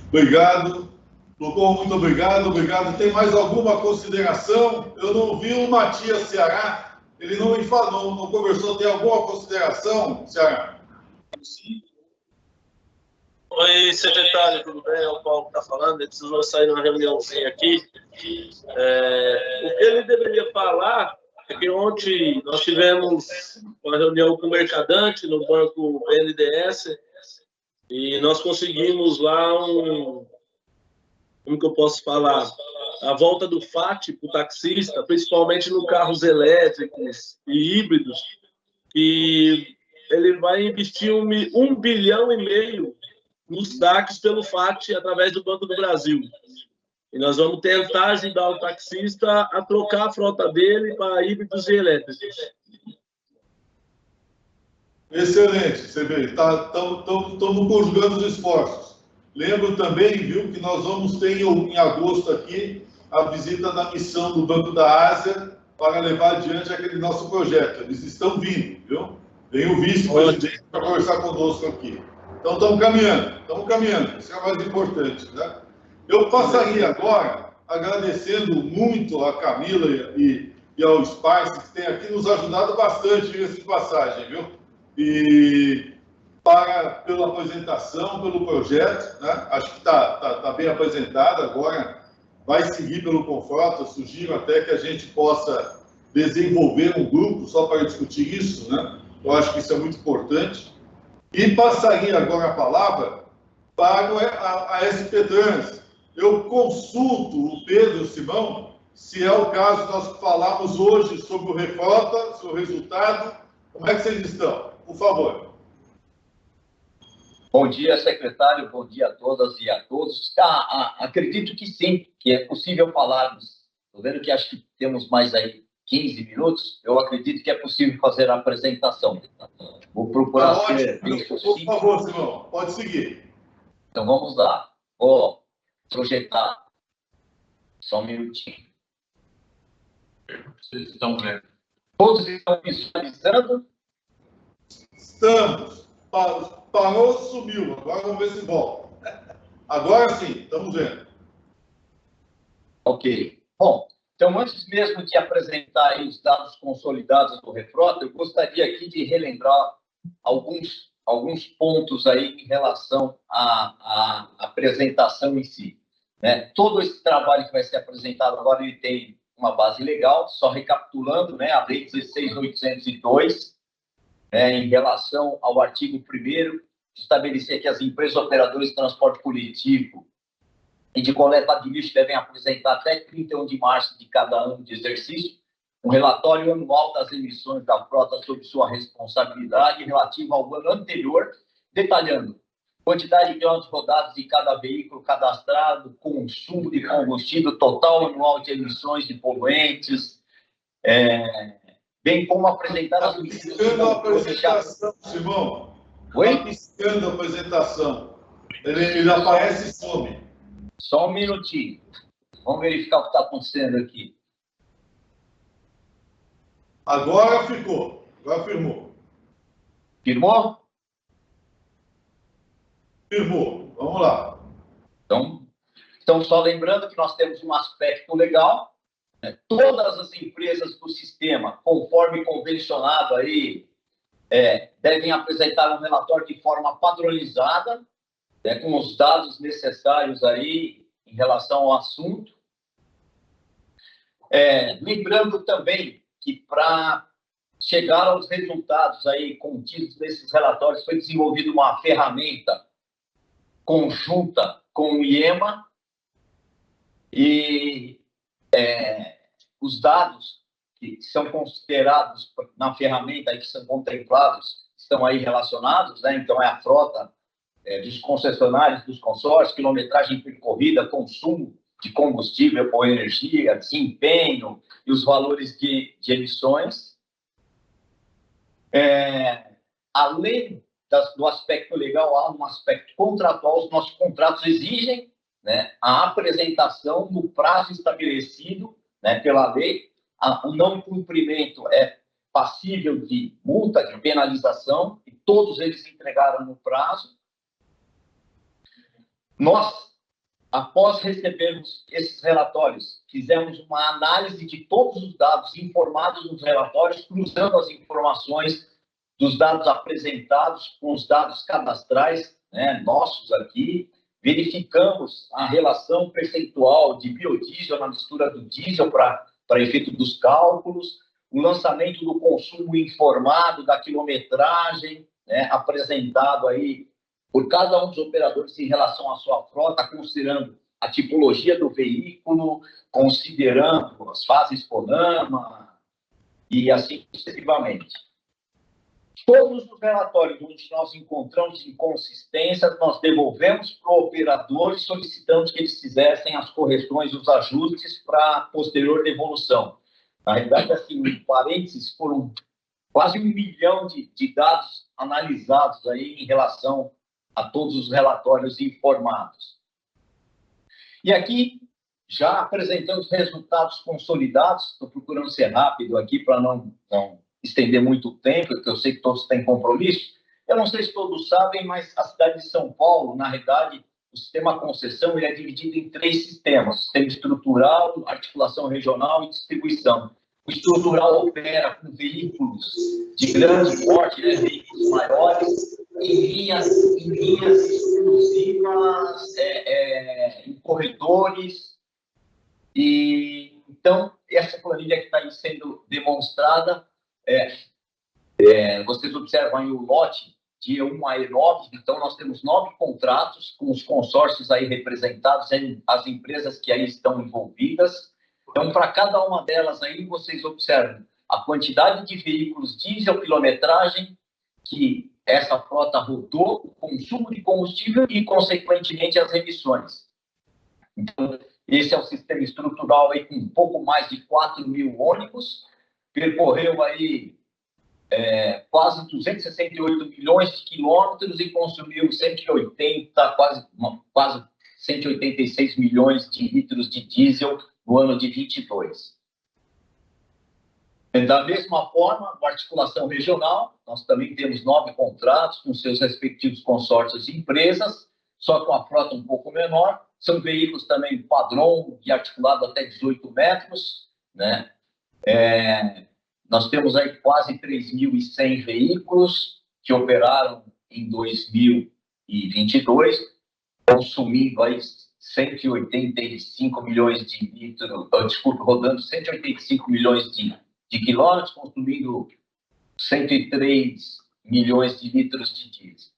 Obrigado. Lucon, muito obrigado. Obrigado. Tem mais alguma consideração? Eu não vi o Matias Ceará. Ele não me falou, não conversou. Tem alguma consideração, Ceará? Oi, secretário, tudo bem? É o Paulo que está falando. Ele precisou sair numa reuniãozinha aqui. O que ele deveria falar é que ontem nós tivemos uma reunião com o Mercadante no banco BNDES e nós conseguimos lá como que eu posso falar? A volta do FAT para o taxista, principalmente no carros elétricos e híbridos, e ele vai investir 1,5 bilhão nos saques pelo FAT através do Banco do Brasil. E nós vamos tentar ajudar o taxista a trocar a frota dele para híbridos e elétricos. Excelente, você vê, estamos conjugando os esforços. Lembro também, viu, que nós vamos ter em agosto aqui a visita da missão do Banco da Ásia para levar adiante aquele nosso projeto. Eles estão vindo, viu? Vem o vice-presidente para conversar conosco aqui. Então, estamos caminhando, isso é o mais importante, né? Eu passaria agora agradecendo muito a Camila e ao Spice, que tem aqui nos ajudado bastante, diga-se de passagem, viu? E pela apresentação, pelo projeto, né? Acho que está bem apresentado agora, vai seguir pelo Confrota. Sugiro até que a gente possa desenvolver um grupo só para discutir isso, né? Eu acho que isso é muito importante. E passaria agora a palavra para a SP Trans. Eu consulto o Pedro e o Simão, se é o caso nós falarmos hoje sobre o Refrota, sobre o resultado. Como é que vocês estão? Por favor. Bom dia, secretário. Bom dia a todas e a todos. Acredito que sim, que é possível falarmos. Estou vendo que acho que temos mais aí 15 minutos. Eu acredito que é possível fazer a apresentação. Vou procurar ser bem sucinto. Por favor, Simão, pode seguir. Então, vamos lá. Vou projetar. Só um minutinho. Vocês estão vendo? Todos estão visualizando? Estamos. Parou, sumiu. Agora vamos ver se volta. Agora sim, estamos vendo. Ok. Bom, Então, antes mesmo de apresentar aí os dados consolidados do Refrota, eu gostaria aqui de relembrar alguns pontos aí em relação à apresentação em si, né? Todo esse trabalho que vai ser apresentado agora, ele tem uma base legal, só recapitulando, né? A Lei 16.802, em relação ao artigo 1º, estabelecer que as empresas operadoras de transporte coletivo e de coleta de lixo devem apresentar até 31 de março de cada ano de exercício um relatório anual das emissões da frota sob sua responsabilidade relativo ao ano anterior, detalhando quantidade de quilômetros rodados de cada veículo cadastrado, consumo de combustível, total anual de emissões de poluentes, bem como apresentar as medidas... Piscando a apresentação, Simão. Oi? Está piscando a apresentação. Ele aparece e some. Só um minutinho. Vamos verificar o que está acontecendo aqui. Agora ficou. Agora firmou. Firmou? Firmou. Vamos lá. Então, só lembrando que nós temos um aspecto legal, né? Todas as empresas do sistema, conforme convencionado aí, devem apresentar um relatório de forma padronizada, né, com os dados necessários aí em relação ao assunto. Lembrando também que para chegar aos resultados aí contidos nesses relatórios foi desenvolvida uma ferramenta conjunta com o IEMA e os dados que são considerados na ferramenta e que são contemplados estão aí relacionados, né? Então é a frota dos concessionários, dos consórcios, quilometragem percorrida, consumo de combustível ou energia, desempenho e os valores de emissões. Além do aspecto legal, há um aspecto contratual. Os nossos contratos exigem, né, a apresentação no prazo estabelecido, né, pela lei. O não cumprimento é passível de multa, de penalização, e todos eles entregaram no prazo. Nós, após recebermos esses relatórios, fizemos uma análise de todos os dados informados nos relatórios, cruzando as informações dos dados apresentados com os dados cadastrais, né, nossos aqui, verificamos a relação percentual de biodiesel na mistura do diesel para efeito dos cálculos, o lançamento do consumo informado, da quilometragem, né, apresentado aí por cada um dos operadores em relação à sua frota, considerando a tipologia do veículo, considerando as fases CONAMA e assim sucessivamente. Todos os relatórios onde nós encontramos inconsistências, nós devolvemos para o operador e solicitamos que eles fizessem as correções, os ajustes para posterior devolução. Na realidade, assim, em parênteses, foram quase 1 milhão de dados analisados aí em relação a todos os relatórios informados. E aqui, já apresentando os resultados consolidados, estou procurando ser rápido aqui para não estender muito o tempo, porque eu sei que todos têm compromisso. Eu não sei se todos sabem, mas a cidade de São Paulo, na realidade, o sistema concessão ele é dividido em 3 sistemas: sistema estrutural, articulação regional e distribuição. O estrutural opera com veículos de grande porte, né, veículos maiores, em linhas exclusivas, em corredores. E então, essa planilha que está aí sendo demonstrada, vocês observam aí o lote de E1 a E9, então nós temos 9 contratos com os consórcios aí representados, as empresas que aí estão envolvidas. Então, para cada uma delas aí, vocês observam a quantidade de veículos diesel, quilometragem que essa frota rodou, o consumo de combustível e, consequentemente, as emissões. Então, esse é o sistema estrutural aí com um pouco mais de 4 mil ônibus, percorreu aí quase 268 milhões de quilômetros e consumiu quase 186 milhões de litros de diesel no ano de 22. Da mesma forma, na articulação regional, nós também temos 9 contratos com seus respectivos consórcios e empresas, só com a frota um pouco menor, São veículos também padrão e articulado até 18 metros, né? Nós temos aí quase 3.100 veículos que operaram em 2022, consumindo aí 185 milhões de litros, rodando 185 milhões de quilômetros, consumindo 103 milhões de litros de diesel.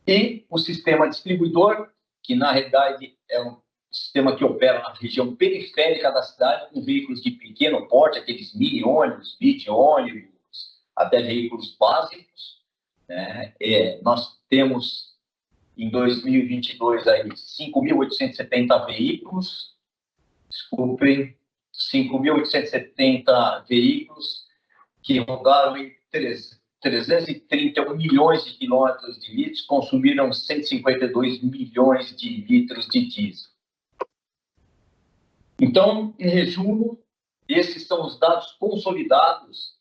E o sistema distribuidor, que na realidade é um sistema que opera na região periférica da cidade, com veículos de pequeno porte, aqueles mini-ônibus, mid-ônibus, até veículos básicos, né? Nós temos, em 2022, aí, 5.870 veículos, 5.870 veículos que rodaram em 331 milhões de quilômetros de litros, consumiram 152 milhões de litros de diesel. Então, em resumo, esses são os dados consolidados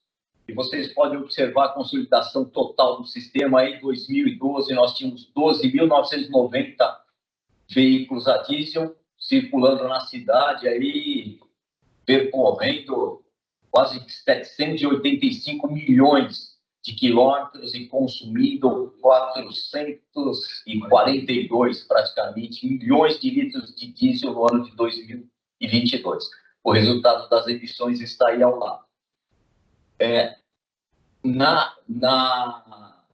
e vocês podem observar a consolidação total do sistema. Aí, em 2012, nós tínhamos 12.990 veículos a diesel circulando na cidade, aí, percorrendo quase 785 milhões de quilômetros e consumindo 442, praticamente, milhões de litros de diesel no ano de 2022. O resultado das emissões está aí ao lado. Na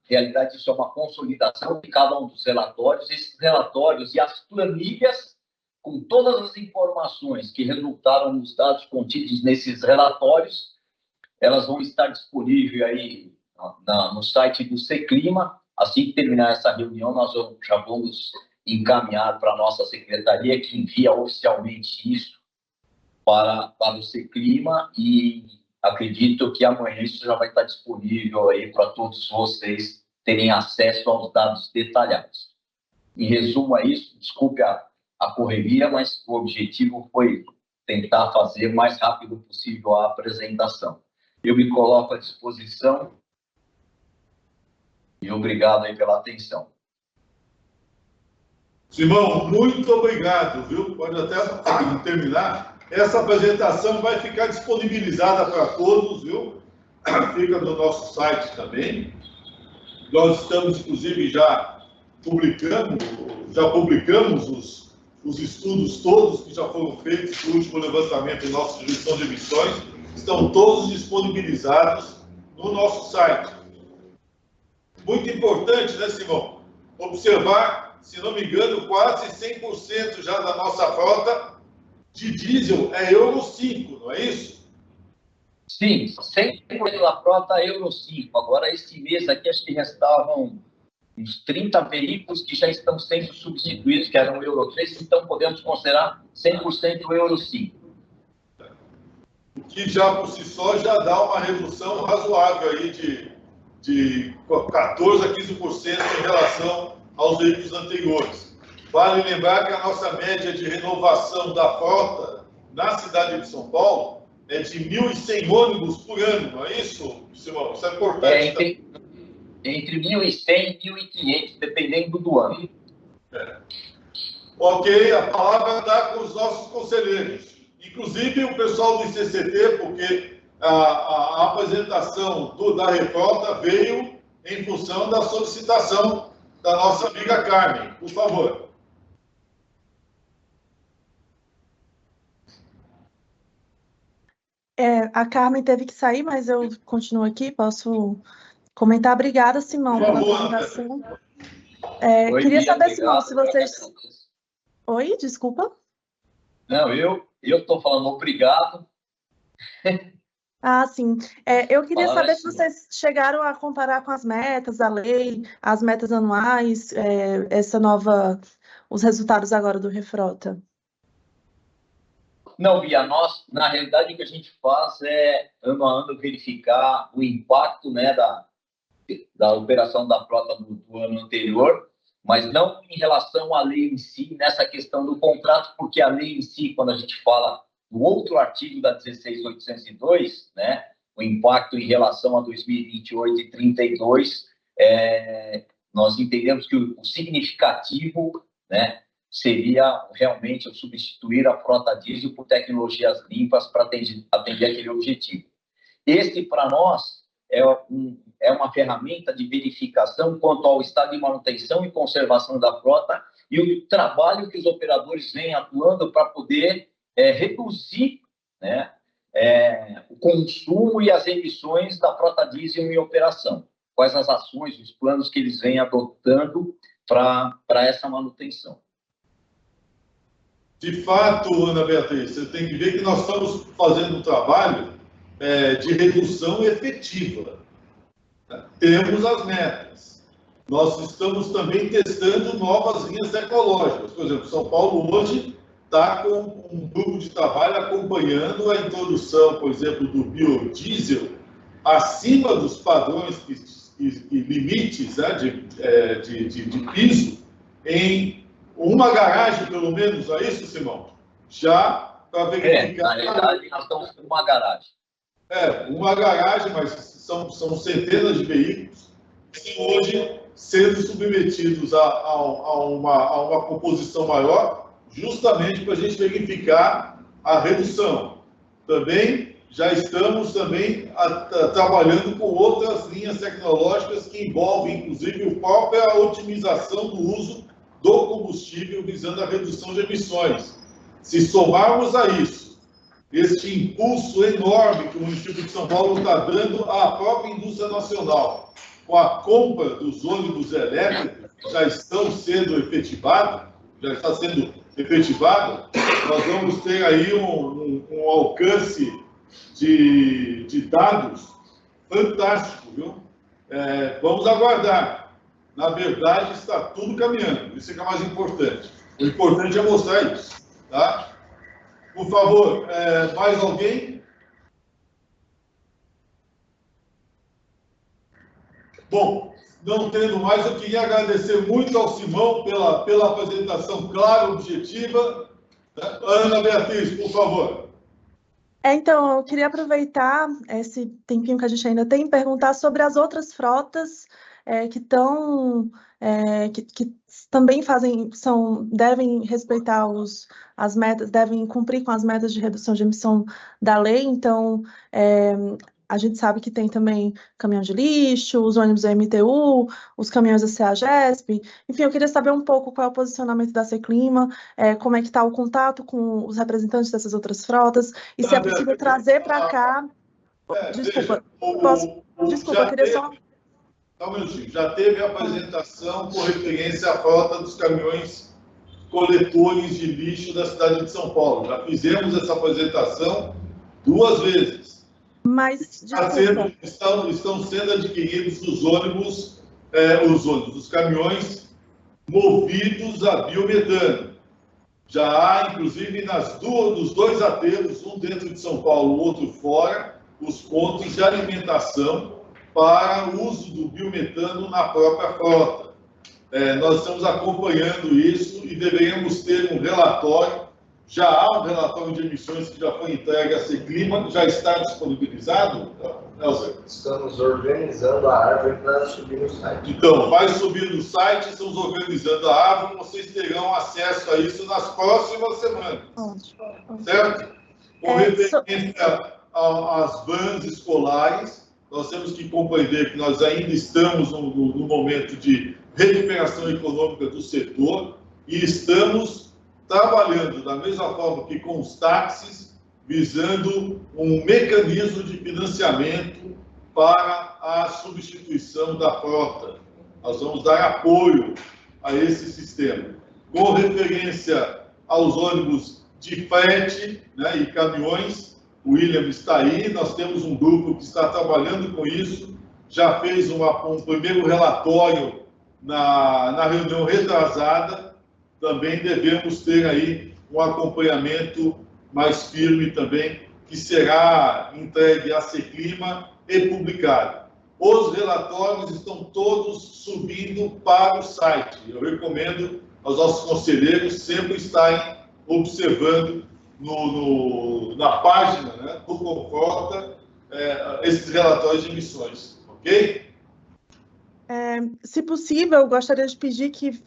realidade, isso é uma consolidação de cada um dos relatórios. Esses relatórios e as planilhas, com todas as informações que resultaram nos dados contidos nesses relatórios, elas vão estar disponíveis aí no site do Seclima. Assim que terminar essa reunião, nós já vamos encaminhar para a nossa secretaria, que envia oficialmente isso para o Seclima, e acredito que amanhã isso já vai estar disponível aí para todos vocês terem acesso aos dados detalhados. Em resumo a isso, desculpe a correria, mas o objetivo foi tentar fazer o mais rápido possível a apresentação. Eu me coloco à disposição e obrigado aí pela atenção. Simão, muito obrigado, viu? Pode até terminar. Essa apresentação vai ficar disponibilizada para todos, viu? Fica no nosso site também. Nós estamos, inclusive, já publicamos os estudos todos que já foram feitos no último levantamento em nossa gestão de emissões. Estão todos disponibilizados no nosso site. Muito importante, né, Simão? Observar, se não me engano, quase 100% já da nossa frota de diesel é Euro 5, não é isso? Sim, 100% da frota é Euro 5. Agora, este mês aqui, acho que restavam uns 30 veículos que já estão sendo substituídos, que eram Euro 3, então podemos considerar 100% Euro 5. O que já por si só já dá uma redução razoável aí de 14% a 15% em relação aos veículos anteriores. Vale lembrar que a nossa média de renovação da frota na cidade de São Paulo é de 1.100 ônibus por ano, não é isso, Simão? Isso é importante. Entre 1.100 e 1.500, dependendo do ano. Ok, a palavra está com os nossos conselheiros. Inclusive o pessoal do ICCT, porque a apresentação da refrota veio em função da solicitação da nossa amiga Carmen. Por favor. A Carmen teve que sair, mas eu continuo aqui, posso comentar. Obrigada, Simão, pela apresentação. Queria saber, Simão, se vocês... Oi, desculpa. Não, eu estou falando obrigado. Ah, sim. Eu queria saber se vocês chegaram a comparar com as metas da lei, as metas anuais, os resultados agora do Refrota. Não, Bia, nós, na realidade, o que a gente faz é, ano a ano, verificar o impacto, né, da operação da frota do ano anterior, mas não em relação à lei em si, nessa questão do contrato, porque a lei em si, quando a gente fala do outro artigo da 16.802, né, o impacto em relação a 2028 e 32, nós entendemos que o significativo, né, seria realmente eu substituir a frota diesel por tecnologias limpas para atender aquele objetivo. Esse, para nós, é uma ferramenta de verificação quanto ao estado de manutenção e conservação da frota e o trabalho que os operadores vêm atuando para poder reduzir, né, o consumo e as emissões da frota diesel em operação. Quais as ações, os planos que eles vêm adotando para essa manutenção. De fato, Ana Beatriz, você tem que ver que nós estamos fazendo um trabalho de redução efetiva. Temos as metas. Nós estamos também testando novas linhas tecnológicas. Por exemplo, São Paulo hoje está com um grupo de trabalho acompanhando a introdução, por exemplo, do biodiesel acima dos padrões limites, né, de piso em uma garagem, pelo menos, é isso, Simão? Já para verificar... Na realidade, nós estamos com uma garagem. Uma garagem, mas são centenas de veículos que hoje sendo submetidos a uma composição maior, justamente para a gente verificar a redução. Também já estamos trabalhando com outras linhas tecnológicas que envolvem, inclusive, a própria otimização do uso do combustível visando a redução de emissões. Se somarmos a isso este impulso enorme que o município de São Paulo está dando à própria indústria nacional, com a compra dos ônibus elétricos, que já estão sendo efetivados, nós vamos ter aí um alcance de dados fantástico, viu? Vamos aguardar. Na verdade, está tudo caminhando. Isso é que é mais importante. O importante é mostrar isso, tá? Por favor, mais alguém? Bom, não tendo mais, eu queria agradecer muito ao Simão pela apresentação clara, objetiva. Ana Beatriz, por favor. Então, eu queria aproveitar esse tempinho que a gente ainda tem e perguntar sobre as outras frotas que também devem respeitar as metas, devem cumprir com as metas de redução de emissão da lei. Então, a gente sabe que tem também caminhão de lixo, os ônibus da MTU, os caminhões da CEAGESP. Enfim, eu queria saber um pouco qual é o posicionamento da Seclima, como é que está o contato com os representantes dessas outras frotas, e se é possível trazer para cá... Desculpa, eu queria só... Só um minutinho. Já teve a apresentação com referência à frota dos caminhões coletores de lixo da cidade de São Paulo. Já fizemos essa apresentação 2 vezes. Mas estão sendo adquiridos os caminhões movidos a biometano. Já há, inclusive, dos 2 aterros, um dentro de São Paulo, o outro fora, os pontos de alimentação para o uso do biometano na própria frota. Nós estamos acompanhando isso e deveríamos ter um relatório. Já há um relatório de emissões que já foi entregue à Seclima, já está disponibilizado, Elza? Estamos organizando a árvore para subir no site. Então, vai subir no site, estamos organizando a árvore, vocês terão acesso a isso nas próximas semanas. Certo? Com referência às vans escolares, nós temos que compreender que nós ainda estamos no momento de recuperação econômica do setor e estamos trabalhando da mesma forma que com os táxis, visando um mecanismo de financiamento para a substituição da frota. Nós vamos dar apoio a esse sistema. Com referência aos ônibus de frete, né, e caminhões, o William está aí, nós temos um grupo que está trabalhando com isso, já fez um primeiro relatório na reunião retrasada, também devemos ter aí um acompanhamento mais firme também, que será entregue à Seclima e publicado. Os relatórios estão todos subindo para o site. Eu recomendo aos nossos conselheiros sempre estarem observando na página, né, do Confrota, esses relatórios de emissões, ok? Se possível, eu gostaria de pedir que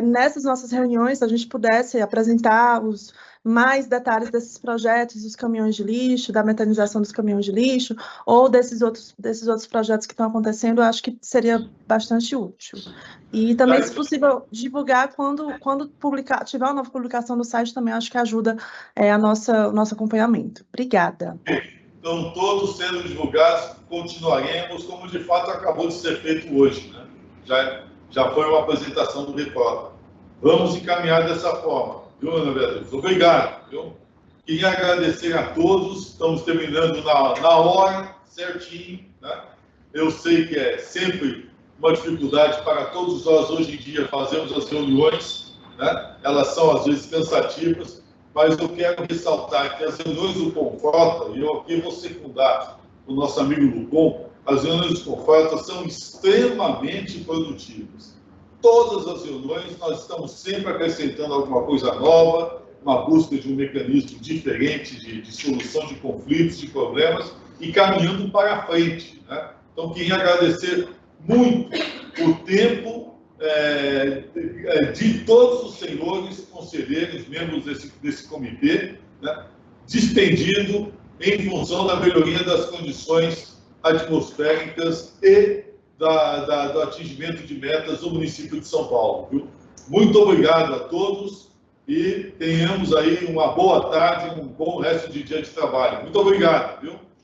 nessas nossas reuniões a gente pudesse apresentar os mais detalhes desses projetos dos caminhões de lixo, da metanização dos caminhões de lixo, ou desses outros projetos que estão acontecendo, eu acho que seria bastante útil. E também, se possível, divulgar quando publicar, tiver uma nova publicação no site, também acho que ajuda o nosso acompanhamento. Obrigada. Então, todos sendo divulgados, continuaremos, como de fato acabou de ser feito hoje, né? Já foi uma apresentação do repórter. Vamos encaminhar dessa forma, viu, Ana Beatriz? Obrigado, viu? Queria agradecer a todos, estamos terminando na hora, certinho, né? Eu sei que é sempre uma dificuldade para todos nós hoje em dia fazermos as reuniões, né? Elas são às vezes cansativas, mas eu quero ressaltar que as reuniões do Confrota, e eu aqui vou secundar o nosso amigo Lucon, as reuniões do Confrota são extremamente produtivas. Todas as reuniões nós estamos sempre acrescentando alguma coisa nova, uma busca de um mecanismo diferente de solução de conflitos, de problemas, e caminhando para frente, né? Então, queria agradecer muito o tempo de todos os senhores conselheiros, membros desse comitê, né, dispendido em função da melhoria das condições atmosféricas e do atingimento de metas do município de São Paulo. Viu? Muito obrigado a todos e tenhamos aí uma boa tarde, um bom resto de dia de trabalho. Muito obrigado, viu?